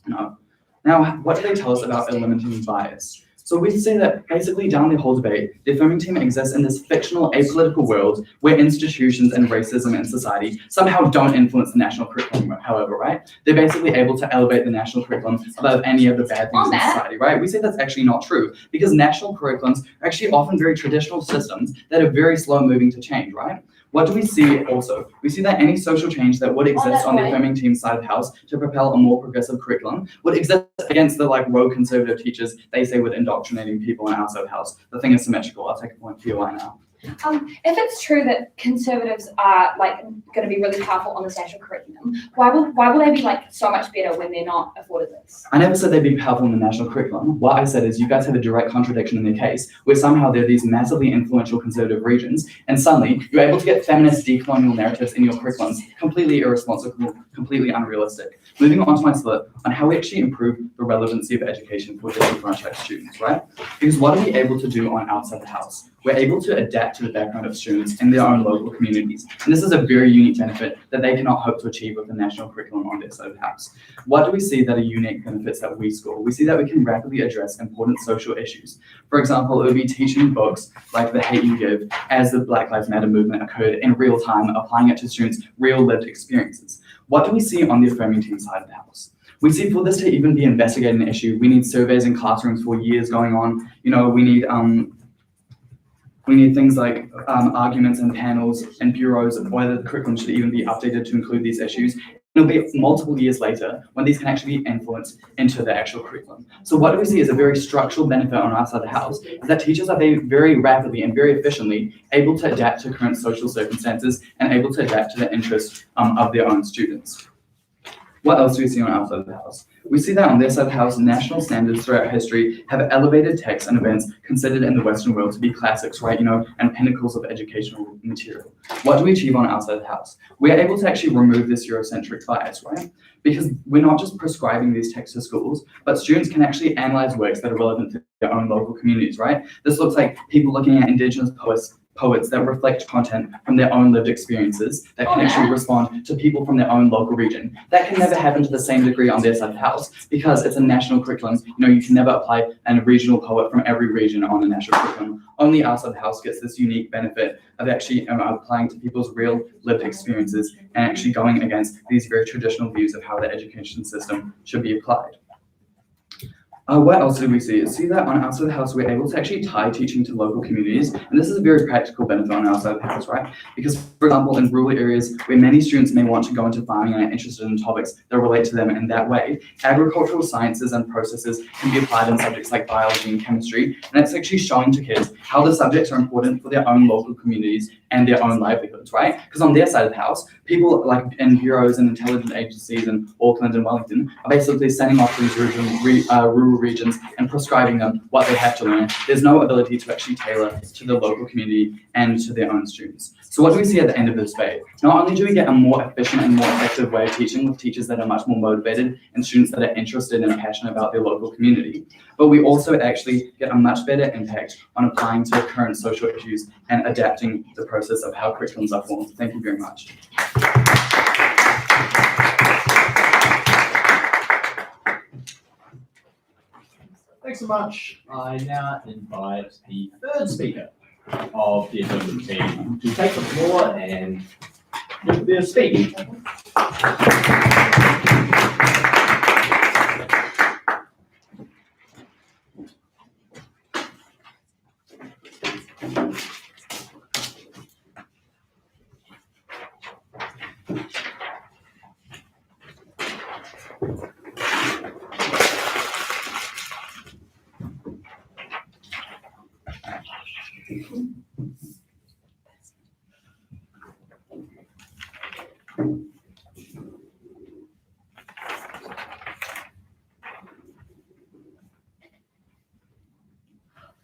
Now, what do they tell us about eliminating bias? So we say that basically down the whole debate, the affirming team exists in this fictional apolitical world where institutions and racism in society somehow don't influence the national curriculum, however, right? They're basically able to elevate the national curriculum above any of the bad things in society, right? We say that's actually not true because national curriculums are actually often very traditional systems that are very slow moving to change, right? What do we see also? We see that any social change that would exist on the affirming team side of the house to propel a more progressive curriculum would exist against the rogue conservative teachers they say with indoctrinating people in our side of the house. The thing is symmetrical. I'll take a point for you right now. If it's true that conservatives are going to be really powerful on this national curriculum, why will they be so much better when they're not afforded this? I never said they'd be powerful in the national curriculum. What I said is you guys have a direct contradiction in their case, where somehow there are these massively influential conservative regions, and suddenly you're able to get feminist decolonial narratives in your curriculums, completely irresponsible, completely unrealistic. Moving on to my split on how we actually improve the relevancy of education for disenfranchised students, right? Because what are we able to do on outside the house? We're able to adapt to the background of students in their own local communities. And this is a very unique benefit that they cannot hope to achieve with the national curriculum on their side of the house. What do we see that are unique benefits that we score? We see that we can rapidly address important social issues. For example, it would be teaching books like The Hate You Give as the Black Lives Matter movement occurred in real time, applying it to students' real lived experiences. What do we see on the affirming team side of the house? We see for this to even be investigating an issue, we need surveys in classrooms for years going on. We need things like arguments and panels and bureaus of whether the curriculum should even be updated to include these issues. It'll be multiple years later when these can actually be influenced into the actual curriculum. So what do we see as a very structural benefit on our side of the house is that teachers are very rapidly and very efficiently able to adapt to current social circumstances and able to adapt to the interests of their own students. What else do we see on our side of the house? We see that on their side of the house, national standards throughout history have elevated texts and events considered in the Western world to be classics, right? And pinnacles of educational material. What do we achieve on our side of the house? We're able to actually remove this Eurocentric bias, right? Because we're not just prescribing these texts to schools, but students can actually analyze works that are relevant to their own local communities, right? This looks like people looking at Indigenous poets poets that reflect content from their own lived experiences that can actually respond to people from their own local region. That can never happen to the same degree on their side of the house because it's a national curriculum. You can never apply a regional poet from every region on a national curriculum. Only our side of the house gets this unique benefit of actually applying to people's real lived experiences and actually going against these very traditional views of how the education system should be applied. What else did we see? See that on our side of the house, we're able to actually tie teaching to local communities. And this is a very practical benefit on our side of the house, right? Because, for example, in rural areas where many students may want to go into farming and are interested in topics that relate to them in that way, agricultural sciences and processes can be applied in subjects like biology and chemistry. And it's actually showing to kids how the subjects are important for their own local communities and their own livelihoods, right? Because on their side of the house, people like in bureaus and intelligence agencies in Auckland and Wellington are basically sending off these rural regions and prescribing them what they have to learn. There's no ability to actually tailor to the local community and to their own students. So what do we see at the end of this debate? Not only do we get a more efficient and more effective way of teaching with teachers that are much more motivated and students that are interested and passionate about their local community, but we also actually get a much better impact on applying to current social issues and adapting the process of how curriculums are formed. Thank you very much. Thanks so much. I now invite the third speaker of the agenda team to take the floor and give their speech.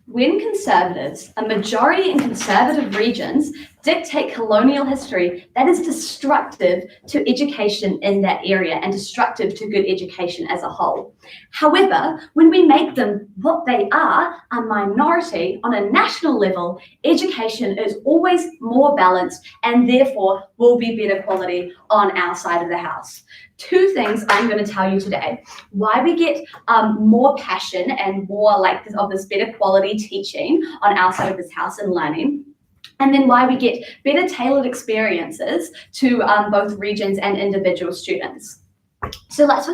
When conservatives, a majority in conservative regions, dictate colonial history, that is destructive to education in that area and destructive to good education as a whole. However, when we make them what they are, a minority on a national level, education is always more balanced and therefore will be better quality on our side of the house. Two things I'm going to tell you today. Why we get more passion and more like of this better quality teaching on our side of this house and learning. And then why we get better tailored experiences to both regions and individual students. So let's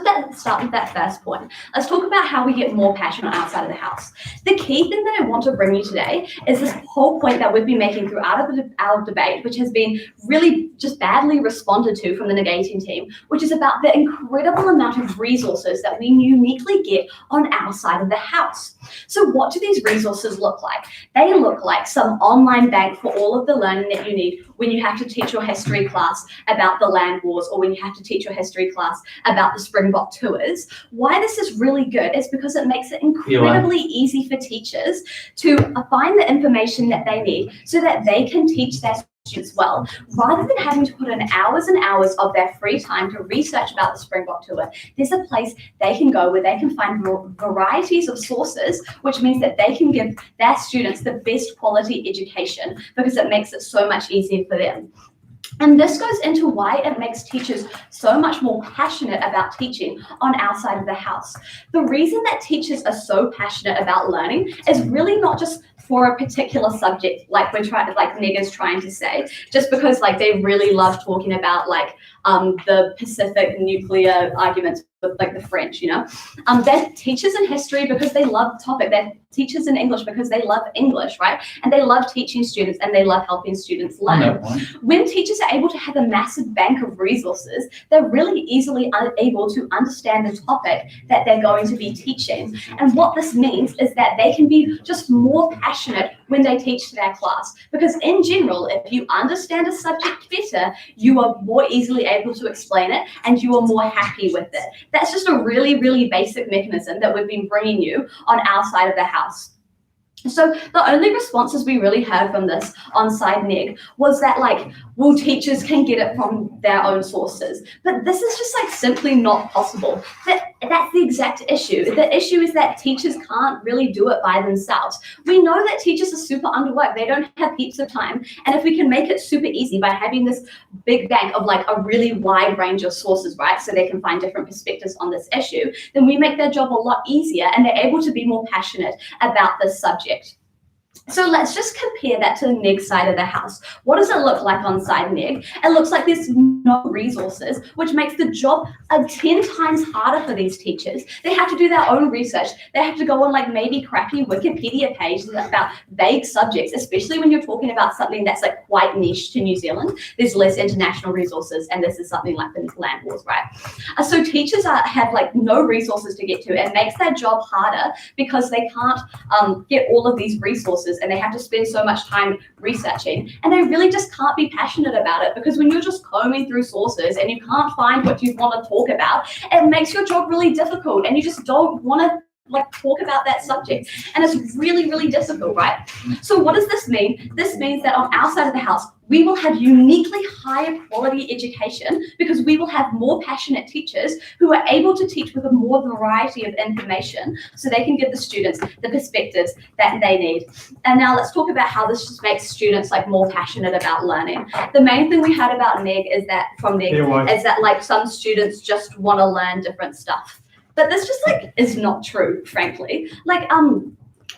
start with that first point. Let's talk about how we get more passion on our side of the house. The key thing that I want to bring you today is this whole point that we've been making throughout our debate, which has been really just badly responded to from the negating team, which is about the incredible amount of resources that we uniquely get on our side of the house. So what do these resources look like? They look like some online bank for all of the learning that you need when you have to teach your history class about the land wars, or when you have to teach your history class about the Springbok tours. Why this is really good is because it makes it incredibly easy for teachers to find the information that they need so that they can teach their students well, rather than having to put in hours and hours of their free time to research about the Springbok tour. There's a place they can go where they can find varieties of sources, which means that they can give their students the best quality education because it makes it so much easier for them. And this goes into why it makes teachers so much more passionate about teaching on our side of the house. The reason that teachers are so passionate about learning is really not just for a particular subject, like Megan's trying to say, just because like they really love talking about like the Pacific nuclear arguments with like the French, you know. They're teachers in history because they love the topic. They're teachers in English because they love English, right? And they love teaching students and they love helping students learn. When teachers are able to have a massive bank of resources, they're really easily able to understand the topic that they're going to be teaching. And what this means is that they can be just more passionate when they teach to their class. Because in general, if you understand a subject better, you are more easily able to explain it and you are more happy with it. That's just a really, really basic mechanism that we've been bringing you on our side of the house. So the only responses we really heard from this on-site neg was that like, well, teachers can get it from their own sources. But this is just like simply not possible. That's the exact issue. The issue is that teachers can't really do it by themselves. We know that teachers are super underworked. They don't have heaps of time. And if we can make it super easy by having this big bank of like a really wide range of sources, right? So they can find different perspectives on this issue, then we make their job a lot easier and they're able to be more passionate about this subject. So let's just compare that to the neg side of the house. What does it look like on side neg? It looks like there's no resources, which makes the job 10 times harder for these teachers. They have to do their own research. They have to go on like maybe crappy Wikipedia pages about vague subjects, especially when you're talking about something that's like quite niche to New Zealand. There's less international resources, and this is something like the land wars, right? So teachers have like no resources to get to. It makes their job harder because they can't get all of these resources, and they have to spend so much time researching, and they really just can't be passionate about it, because when you're just combing through sources and you can't find what you want to talk about, it makes your job really difficult, and you just don't want to like talk about that subject, and it's really, really difficult, right? So what does this mean? This means that on our side of the house, we will have uniquely higher quality education because we will have more passionate teachers who are able to teach with a more variety of information so they can give the students the perspectives that they need. And now let's talk about how this just makes students like more passionate about learning. The main thing we heard about neg is that like some students just want to learn different stuff. But this just like is not true, frankly. Like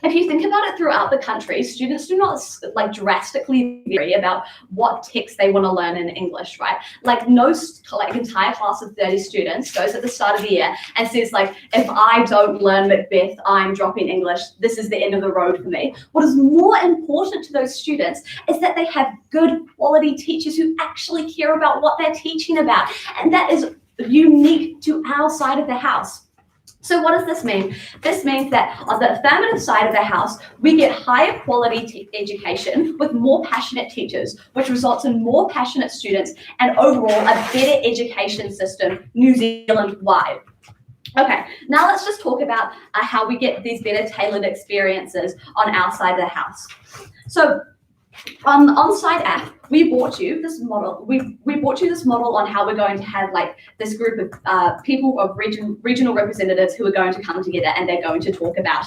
if you think about it throughout the country, students do not like drastically vary about what text they want to learn in English, right? Like no like entire class of 30 students goes at the start of the year and says like, if I don't learn Macbeth, I'm dropping English. This is the end of the road for me. What is more important to those students is that they have good quality teachers who actually care about what they're teaching about. And that is unique to our side of the house. So what does this mean? This means that on the affirmative side of the house, we get higher quality education with more passionate teachers, which results in more passionate students and overall a better education system New Zealand-wide. Okay, now let's just talk about how we get these better tailored experiences on our side of the house. So on side F, we brought you this model. We brought you this model on how we're going to have like this group of people of regional representatives who are going to come together, and they're going to talk about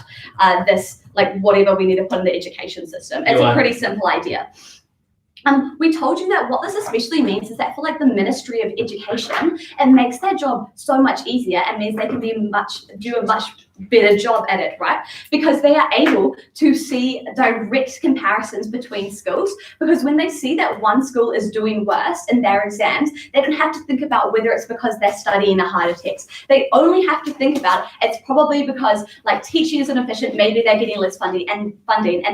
this, like whatever we need to put in the education system. It's a pretty simple idea. We told you that what this especially means is that for like the Ministry of Education, it makes their job so much easier and means they can do a much better job at it, right? Because they are able to see direct comparisons between schools, because when they see that one school is doing worse in their exams, they don't have to think about whether it's because they're studying a harder text. They only have to think about it's probably because like teaching isn't efficient, maybe they're getting less funding, and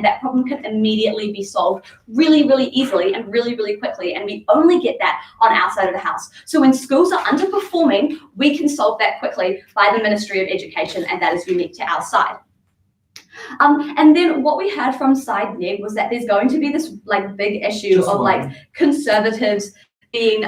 that problem can immediately be solved really, really easily and really, really quickly. And we only get that on our side of the house. So when schools are underperforming, we can solve that quickly by the Ministry of Education, and that is unique to our side. And then what we heard from side neg was that there's going to be this like big issue of like conservatives being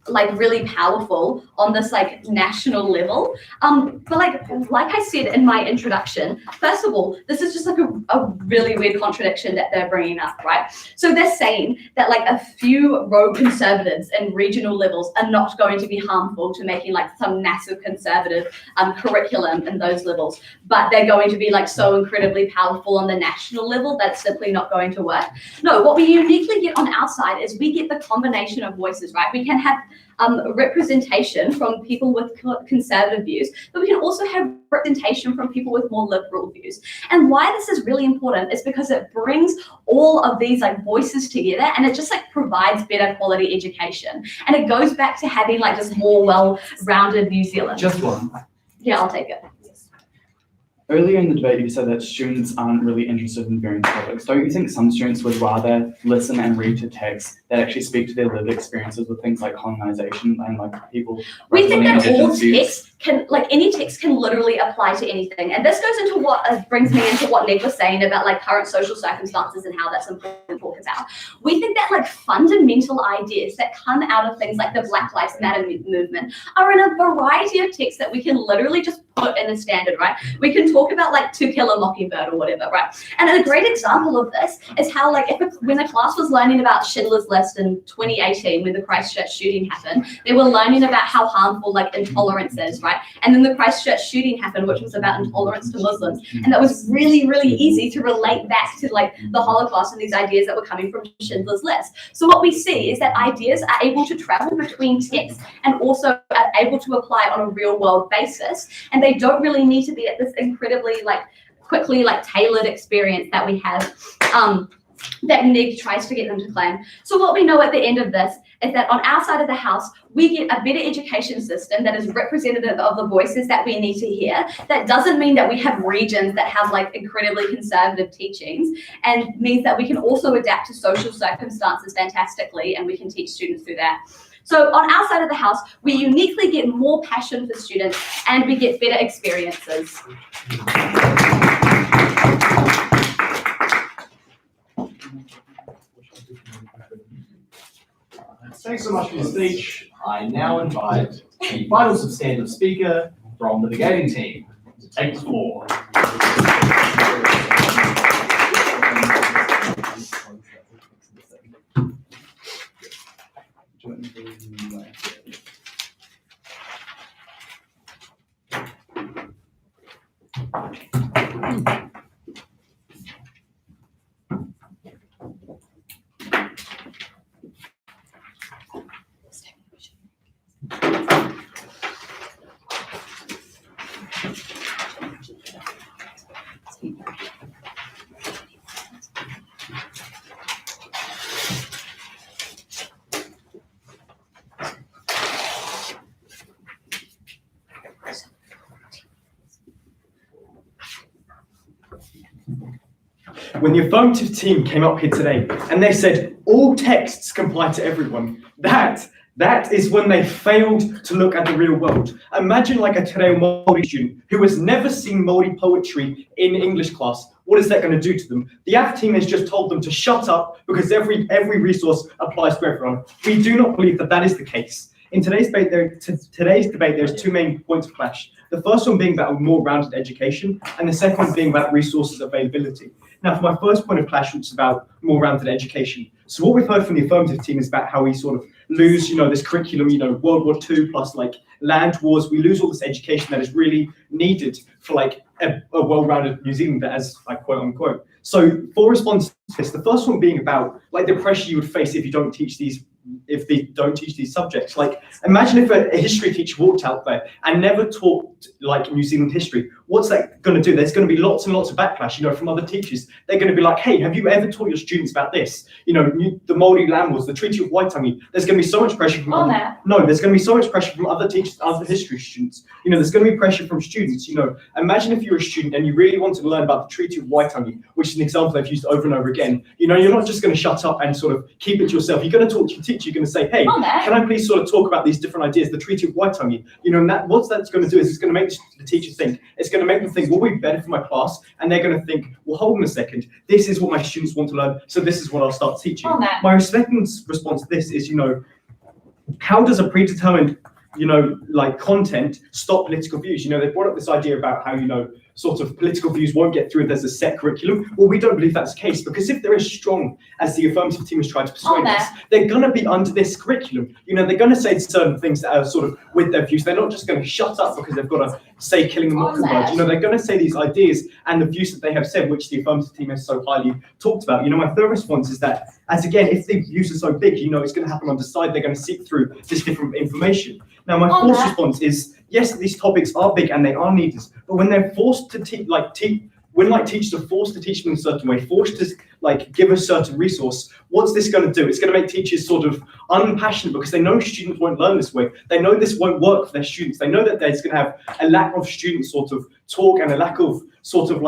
like really powerful on this like national level. But like I said in my introduction, first of all, this is just like a really weird contradiction that they're bringing up, right? So they're saying that like a few rogue conservatives in regional levels are not going to be harmful to making like some massive conservative curriculum in those levels, but they're going to be like so incredibly powerful on the national level that's simply not going to work. No, what we uniquely get on our side is we get the combination of voices, right? We can have representation from people with conservative views, but we can also have representation from people with more liberal views. And why this is really important is because it brings all of these like voices together, and it just like provides better quality education. And it goes back to having like this more well-rounded New Zealand. Just one. Yeah, I'll take it. Earlier in the debate, you said that students aren't really interested in various topics. Don't you think some students would rather listen and read to texts that actually speak to their lived experiences with things like colonization and like people? We think that all Indigenous views? text can, like any text can literally apply to anything. And this goes into what brings me into what Ned was saying about like current social circumstances and how that's important to talk about. We think that like fundamental ideas that come out of things like the Black Lives Matter movement are in a variety of texts that we can literally just put in a standard, right? We can talk talk about like To Kill a Mockingbird or whatever, right? And a great example of this is how like when a class was learning about Schindler's List in 2018 when the Christchurch shooting happened, they were learning about how harmful like intolerance is, right? And then the Christchurch shooting happened, which was about intolerance to Muslims. And that was really, really easy to relate back to like the Holocaust and these ideas that were coming from Schindler's List. So what we see is that ideas are able to travel between texts and also are able to apply on a real world basis. And they don't really need to be at this incredibly like quickly like tailored experience that we have that NZIER tries to get them to claim. So what we know at the end of this is that on our side of the house, we get a better education system that is representative of the voices that we need to hear. That doesn't mean that we have regions that have like incredibly conservative teachings, and means that we can also adapt to social circumstances fantastically, and we can teach students through that. So on our side of the house, we uniquely get more passion for students and we get better experiences. Thanks so much for your speech. I now invite the final substantive speaker from the debating team to take the floor. When the affirmative team came up here today and they said all texts comply to everyone, that is when they failed to look at the real world. Imagine like a Te Reo Māori student who has never seen Māori poetry in English class. What is that going to do to them? The AF team has just told them to shut up because every resource applies to everyone. We do not believe that that is the case. In today's debate, there's two main points of clash. The first one being about a more rounded education, and the second one being about resources availability. Now, for my first point of clash, which is about more rounded education. So what we've heard from the affirmative team is about how we sort of lose, this curriculum, World War II plus like land wars. We lose all this education that is really needed for like a well-rounded New Zealand, as I quote unquote. So for response to this, the first one being about like the pressure you would face if you don't teach these subjects. Like, imagine if a history teacher walked out there and never taught like New Zealand history. What's that going to do? There's going to be lots and lots of backlash, from other teachers. They're going to be like, hey, have you ever taught your students about this? The Māori land wars, the Treaty of Waitangi. There's going to be so much pressure from there's going to be so much pressure from other teachers, other history students. There's going to be pressure from students. Imagine if you're a student and you really want to learn about the Treaty of Waitangi, which is an example I've used over and over again. You're not just going to shut up and sort of keep it to yourself. You're going to talk to your teacher. You're going to say, hey, can I please sort of talk about these different ideas, the Treaty of Waitangi? And what that's going to do is it's going to make the teacher think. It's going to make them think, what will be better for my class? And they're going to think, well, hold on a second. This is what my students want to learn, so this is what I'll start teaching. My second response to this is, how does a predetermined, content stop political views? They brought up this idea about how, sort of political views won't get through if there's a set curriculum. Well, we don't believe that's the case, because if they're as strong as the affirmative team has tried to persuade us, they're going to be under this curriculum. They're going to say certain things that are sort of with their views. They're not just going to shut up because they've got to say killing a mockingbird. They're going to say these ideas and the views that they have said, which the affirmative team has so highly talked about. My third response is that, as again, if the views are so big, it's going to happen on the side. They're going to seek through this different information. Now, my fourth response is, yes, these topics are big and they are needed, but when they're forced to teach, when teachers are forced to teach them in a certain way, forced to give a certain resource, what's this going to do? It's going to make teachers sort of unpassionate, because they know students won't learn this way. They know this won't work for their students. They know that there's going to have a lack of student sort of talk and a lack of sort of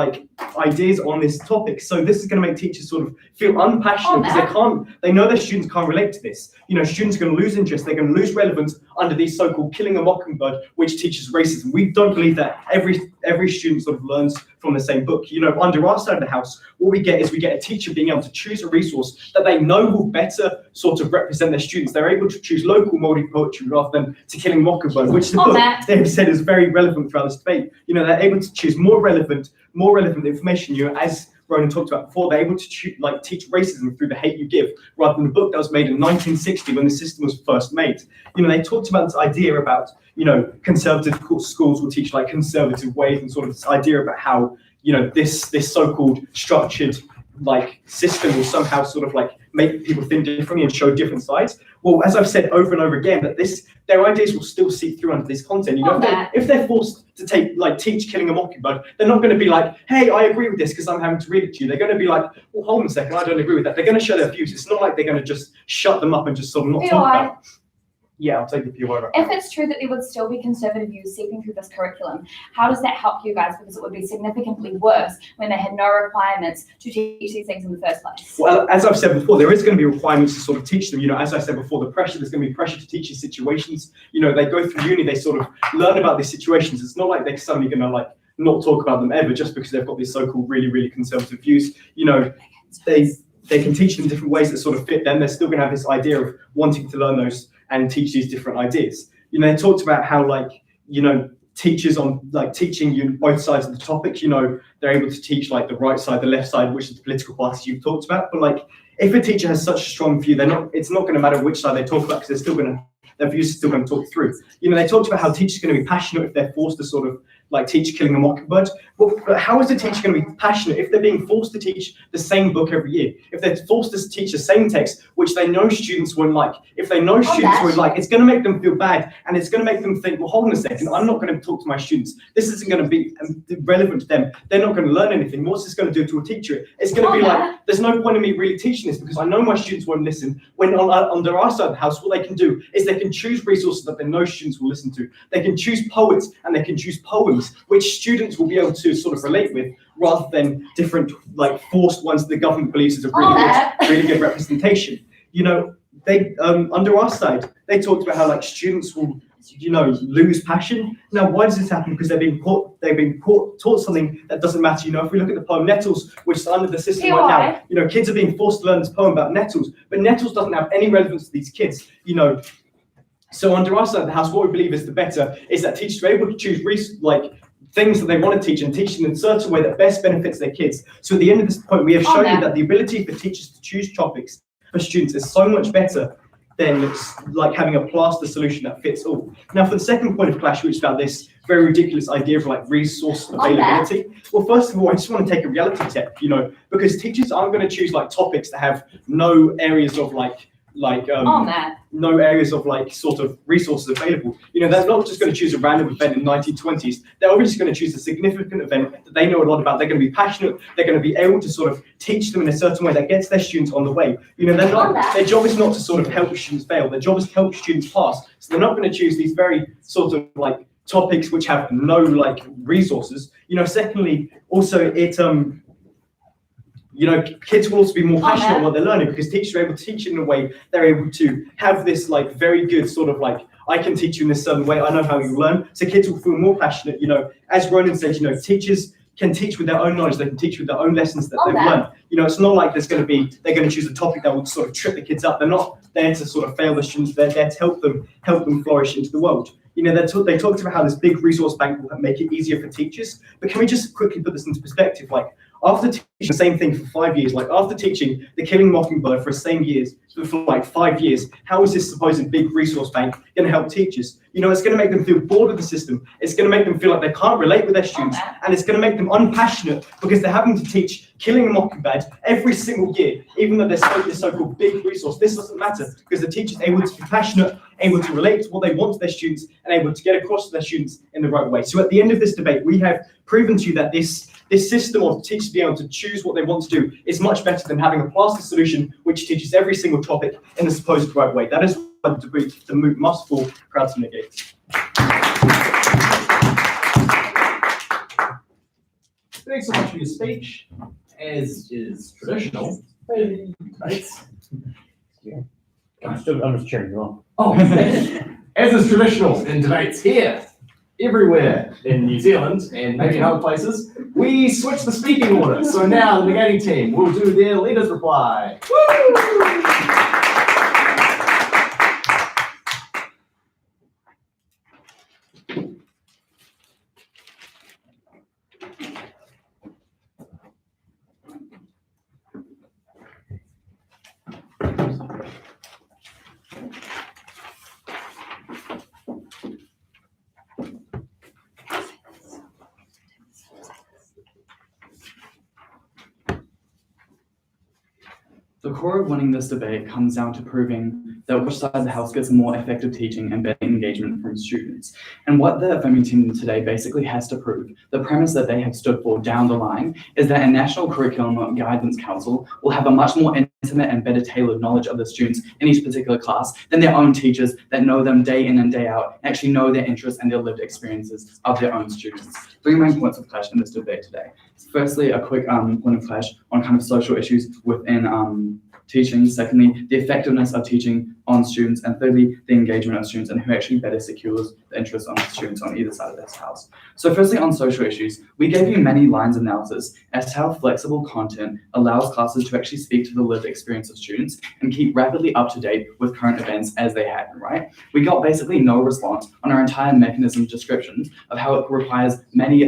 ideas on this topic. So this is going to make teachers sort of feel unpassionate, because they know their students can't relate to this. Students are going to lose interest. They're going to lose relevance under these so-called killing a mockingbird, which teaches racism. We don't believe that every student sort of learns from the same book. Under our side of the house, what we get is we get a teacher teacher being able to choose a resource that they know will better sort of represent their students. They're able to choose local Māori poetry rather than To Killing a Mockingbird, which the book they have said is very relevant throughout this debate. You know, they're able to choose more relevant information. You know, as Ronan talked about before, they're able to teach racism through The Hate U Give, rather than the book that was made in 1960 when the system was first made. You know, they talked about this idea about, you know, conservative schools will teach like conservative ways, and sort of this idea about how, you know, this so-called structured like system will somehow sort of like make people think differently and show different sides. Well, as I've said over and over again, that their ideas will still seep through under this content. You know, if they're forced to teach Killing a Mockingbird, they're not going to be like, hey, I agree with this because I'm having to read it to you. They're going to be like, well, hold on a second, I don't agree with that. They're going to show their views. It's not like they're going to just shut them up and just sort of not talk about it. Yeah, I'll take the POI. If it's true that there would still be conservative views seeping through this curriculum, how does that help you guys? Because it would be significantly worse when they had no requirements to teach these things in the first place. Well, as I've said before, there is going to be requirements to sort of teach them. You know, as I said before, there's going to be pressure to teach these situations. You know, they go through uni, they sort of learn about these situations. It's not like they're suddenly going to like not talk about them ever just because they've got these so-called really, really conservative views. You know, they can teach them different ways that sort of fit them. They're still going to have this idea of wanting to learn those and teach these different ideas. You know, they talked about how, like, you know, teachers on like teaching you both sides of the topic, you know, they're able to teach like the right side, the left side, which is the political parties you've talked about. But like, if a teacher has such a strong view, it's not going to matter which side they talk about, because their views are still going to talk through. You know, they talked about how teachers are going to be passionate if they're forced to sort of like teach Killing a Mockingbird. But how is the teacher going to be passionate if they're being forced to teach the same book every year? If they're forced to teach the same text, which they know students won't like, if they know students won't like, it's going to make them feel bad, and it's going to make them think, well, hold on a second, I'm not going to talk to my students. This isn't going to be relevant to them. They're not going to learn anything. What's this going to do to a teacher? It's going to be like, there's no point in me really teaching this because I know my students won't listen. When under our side of the house, what they can do is they can choose resources that they know students will listen to. They can choose poets and they can choose poems, which students will be able to sort of relate with, rather than different like forced ones that the government believes is a really good representation. You know, they under our side, they talked about how like students will, you know, lose passion. Now, why does this happen? Because they've been taught something that doesn't matter. You know, if we look at the poem Nettles, which is under the system right now, you know, kids are being forced to learn this poem about nettles, but nettles doesn't have any relevance to these kids. You know, so under our side of the house, what we believe is the better is that teachers are able to choose things that they want to teach and teach them in a certain way that best benefits their kids. So at the end of this point, we have shown you that the ability for teachers to choose topics for students is so much better than it's like having a plaster solution that fits all. Now, for the second point of clash, which is about this very ridiculous idea of like resource availability. Well, first of all, I just want to take a reality check, you know, because teachers aren't going to choose like topics that have no areas of no areas of like sort of resources available. You know, they're not just going to choose a random event in 1920s. They're obviously going to choose a significant event that they know a lot about. They're going to be passionate. They're going to be able to sort of teach them in a certain way that gets their students on the way. You know, their job is not to sort of help students fail. Their job is to help students pass. So they're not going to choose these very sort of like topics which have no like resources. You know, secondly, also you know, kids will also be more passionate on what they're learning because teachers are able to teach it in a way they're able to have this like very good sort of like, I can teach you in this certain way, I know how you learn. So kids will feel more passionate. You know, as Ronan said, you know, teachers can teach with their own knowledge, they can teach with their own lessons that they've learned. You know, it's not like they're going to choose a topic that will sort of trip the kids up. They're not there to sort of fail the students, they're there to help them flourish into the world. You know, they talked about how this big resource bank will make it easier for teachers, but can we just quickly put this into perspective? Like, after teaching the same thing for 5 years, like after teaching The Killing Mockingbird for like 5 years, how is this supposed big resource bank going to help teachers? You know, it's going to make them feel bored of the system. It's going to make them feel like they can't relate with their students, and it's going to make them unpassionate because they're having to teach Killing a Mockingbird every single year, even though they're this so-called big resource. This doesn't matter because the teacher's able to be passionate, able to relate to what they want to their students, and able to get across to their students in the right way. So at the end of this debate, we have proven to you that this system of teachers being able to choose what they want to do is much better than having a plaster solution which teaches every single topic in the supposed right way. That is what the debate the MOOC must fall proud to negate. Thanks so much for your speech. As is traditional, debates. I'm just cheering you on. Oh, as is traditional in debates here, everywhere in New Zealand and maybe in other places, We switched the speaking order, so now the negating team will do their leader's reply. Woo! The core of winning this debate comes down to proving that which side of the house gets more effective teaching and better engagement from students. And what the affirming team today basically has to prove, the premise that they have stood for down the line, is that a National Curriculum Guidance Council will have a much more intimate and better tailored knowledge of the students in each particular class than their own teachers that know them day in and day out, and actually know their interests and their lived experiences of their own students. 3 main points of clash in this debate today. Firstly, a quick point of clash on kind of social issues within teaching. Secondly, the effectiveness of teaching on students. And thirdly, the engagement of students and who actually better secures the interests of the students on either side of this house. So firstly, on social issues, we gave you many lines of analysis as to how flexible content allows classes to actually speak to the lived experience of students and keep rapidly up to date with current events as they happen, right? We got basically no response on our entire mechanism descriptions of how it requires many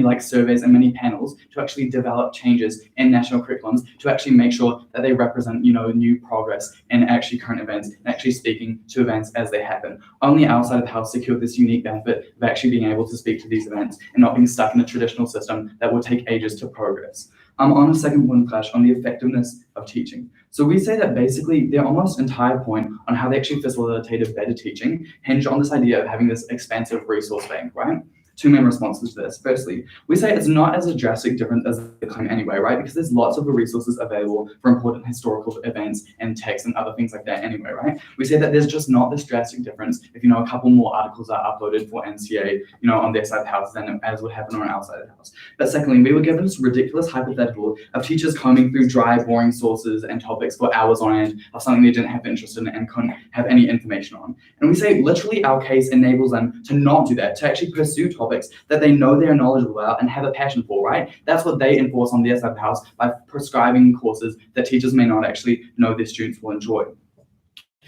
like surveys and many panels to actually develop changes in national curriculums to actually make sure that they represent, new progress in actually current events and actually speaking to events as they happen. Only outside of the house secured this unique benefit of actually being able to speak to these events and not being stuck in a traditional system that would take ages to progress. On a second point of clash on the effectiveness of teaching. So we say that basically their almost entire point on how they actually facilitated better teaching hinged on this idea of having this expansive resource bank, right? 2 main responses to this. Firstly, we say it's not as a drastic difference as they claim anyway, right? Because there's lots of resources available for important historical events and texts and other things like that anyway, right? We say that there's just not this drastic difference if, a couple more articles are uploaded for NCA, on their side of the house than as would happen on our outside of the house. But secondly, we were given this ridiculous hypothetical of teachers combing through dry, boring sources and topics for hours on end of something they didn't have interest in and couldn't have any information on. And we say literally our case enables them to not do that, to actually pursue topics that they know they're knowledgeable about and have a passion for, right? That's what they enforce on their side of the house by prescribing courses that teachers may not actually know their students will enjoy.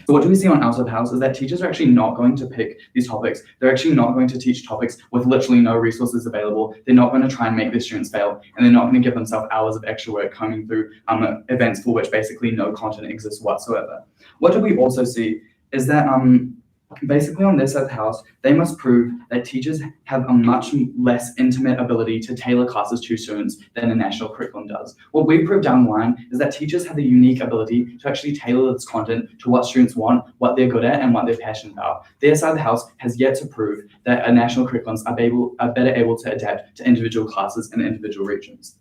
So what do we see on our side of the house is that teachers are actually not going to pick these topics. They're actually not going to teach topics with literally no resources available. They're not going to try and make their students fail, and they're not going to give themselves hours of extra work coming through events for which basically no content exists whatsoever. What do we also see is that basically on this side of the house, they must prove that teachers have a much less intimate ability to tailor classes to students than a national curriculum does. What we prove down the line is that teachers have the unique ability to actually tailor this content to what students want, what they're good at, and what they're passionate about. Their side of the house has yet to prove that a national curriculums are better able to adapt to individual classes and individual regions.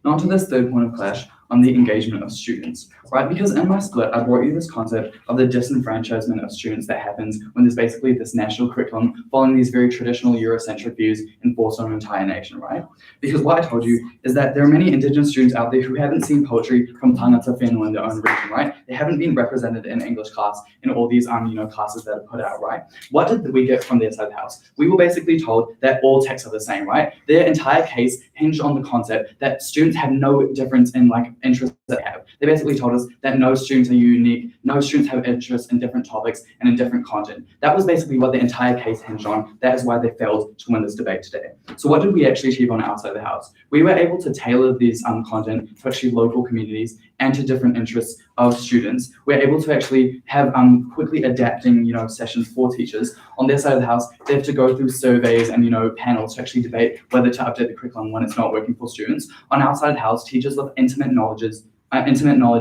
Now to this third point of clash on the engagement of students, right? Because in my split, I brought you this concept of the disenfranchisement of students that happens when there's basically this national curriculum following these very traditional Eurocentric views enforced on an entire nation, right? Because what I told you is that there are many Indigenous students out there who haven't seen poetry from Tangata Whenua in their own region, right? They haven't been represented in English class in all these classes that are put out, right? What did we get from their side of the house? We were basically told that all texts are the same, right? Their entire case hinged on the concept that students have no difference in interests that they have. They basically told us that no students are unique, no students have interests in different topics and in different content. That was basically what the entire case hinged on. That is why they failed to win this debate today. So what did we actually achieve on our side of the house? We were able to tailor these content to actually local communities and to different interests of students. We're able to actually have quickly adapting, sessions for teachers. On their side of the house, they have to go through surveys and, panels to actually debate whether to update the curriculum when it's not working for students. On our side of the house, teachers with intimate knowledge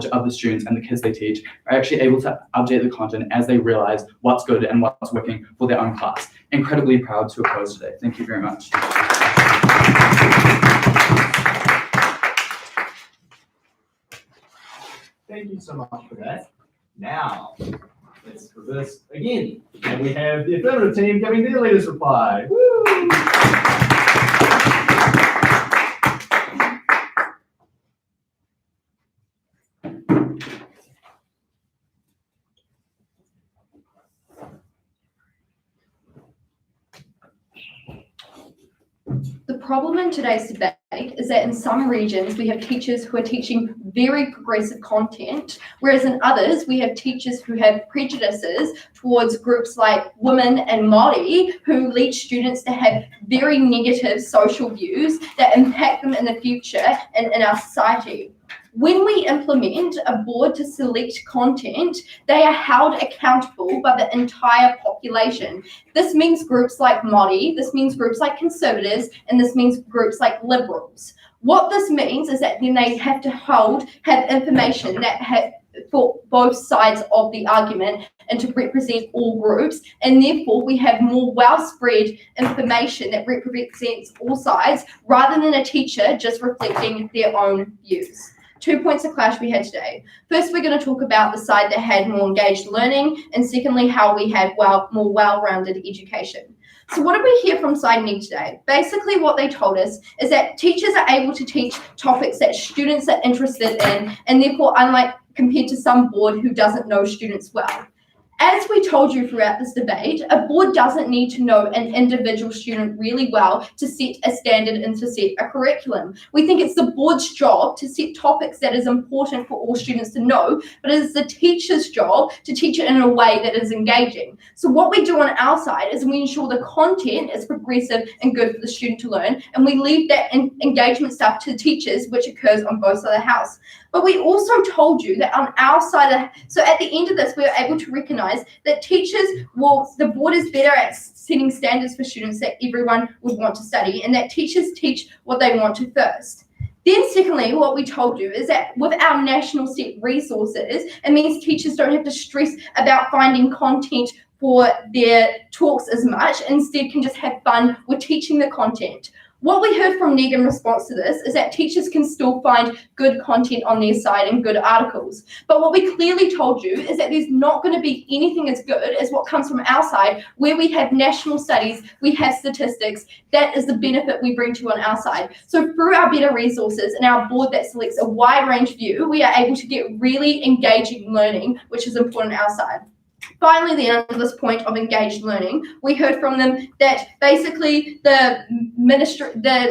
of the students and the kids they teach are actually able to update the content as they realize what's good and what's working for their own class. Incredibly proud to oppose today. Thank you very much. Thank you so much for that. Now, let's reverse again. And we have the affirmative team giving their leaders reply. Woo! The problem in today's debate is that in some regions we have teachers who are teaching very progressive content, whereas in others we have teachers who have prejudices towards groups like women and Māori who lead students to have very negative social views that impact them in the future and in our society. When we implement a board to select content, they are held accountable by the entire population. This means groups like Māori, this means groups like conservatives, and this means groups like liberals. What this means is that then they have to have information that for both sides of the argument and to represent all groups, and therefore we have more well-spread information that represents all sides rather than a teacher just reflecting their own views. 2 points of clash we had today. First, we're going to talk about the side that had more engaged learning, and secondly, how we had more well-rounded education. So what did we hear from side NEG today? Basically, what they told us is that teachers are able to teach topics that students are interested in, and therefore, unlike compared to some board who doesn't know students well. As we told you throughout this debate, a board doesn't need to know an individual student really well to set a standard and to set a curriculum. We think it's the board's job to set topics that is important for all students to know, but it is the teacher's job to teach it in a way that is engaging. So what we do on our side is we ensure the content is progressive and good for the student to learn, and we leave that engagement stuff to the teachers, which occurs on both sides of the house. But we also told you that on our side, so at the end of this, we were able to recognize that the board is better at setting standards for students that everyone would want to study, and that teachers teach what they want to first. Then secondly, what we told you is that with our national set resources, it means teachers don't have to stress about finding content for their talks as much, instead can just have fun with teaching the content. What we heard from NEG in response to this is that teachers can still find good content on their side and good articles. But what we clearly told you is that there's not going to be anything as good as what comes from our side, where we have national studies, we have statistics. That is the benefit we bring to you on our side. So through our better resources and our board that selects a wide range view, we are able to get really engaging learning, which is important on our side. Finally, then, under this point of engaged learning, we heard from them that basically the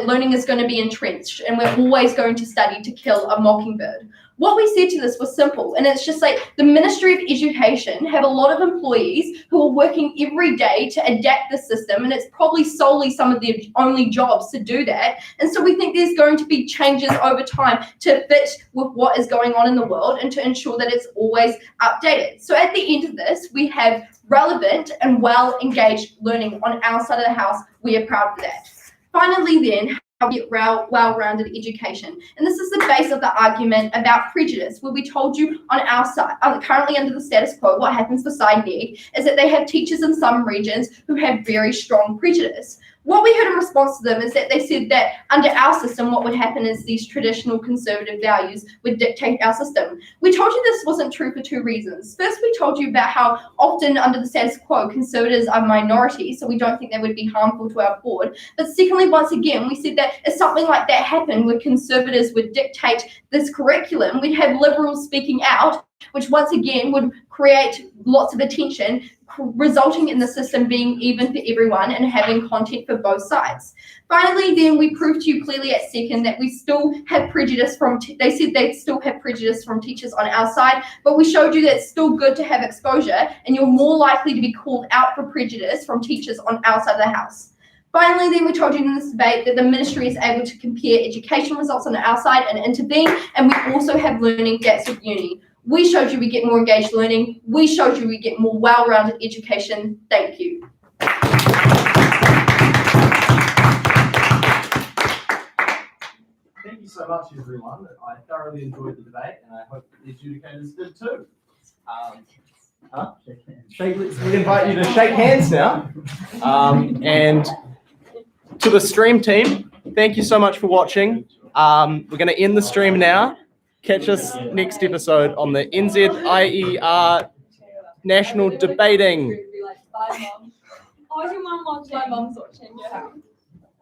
learning is going to be entrenched, and we're always going to study to kill a mockingbird. What we said to this was simple, and it's just like the Ministry of Education have a lot of employees who are working every day to adapt the system, and it's probably solely some of their only jobs to do that. And so we think there's going to be changes over time to fit with what is going on in the world and to ensure that it's always updated. So at the end of this, we have relevant and well-engaged learning on our side of the house. We are proud of that. Finally then, get well-rounded education. And this is the base of the argument about prejudice, where we told you on our side, currently under the status quo, what happens for side NEG is that they have teachers in some regions who have very strong prejudice. What we heard in response to them is that they said that under our system, what would happen is these traditional conservative values would dictate our system. We told you this wasn't true for two reasons. First, we told you about how often under the status quo, conservatives are minority, so we don't think they would be harmful to our board. But secondly, once again, we said that if something like that happened, where conservatives would dictate this curriculum, we'd have liberals speaking out, which once again would create lots of attention, resulting in the system being even for everyone and having content for both sides. Finally, then we proved to you clearly at second that we still have prejudice they said they'd still have prejudice from teachers on our side, but we showed you that it's still good to have exposure, and you're more likely to be called out for prejudice from teachers on our side of the house. Finally, then we told you in this debate that the ministry is able to compare education results on our side and intervene, and we also have learning gaps with uni. We showed you we get more engaged learning. We showed you we get more well-rounded education. Thank you. Thank you so much, everyone. I thoroughly enjoyed the debate, and I hope the adjudicators did too. We invite you to shake hands now. And to the stream team, thank you so much for watching. We're going to end the stream now. Catch us next episode on the NZIER National Debating. Oh, your mum watching? My mum's watching, yeah.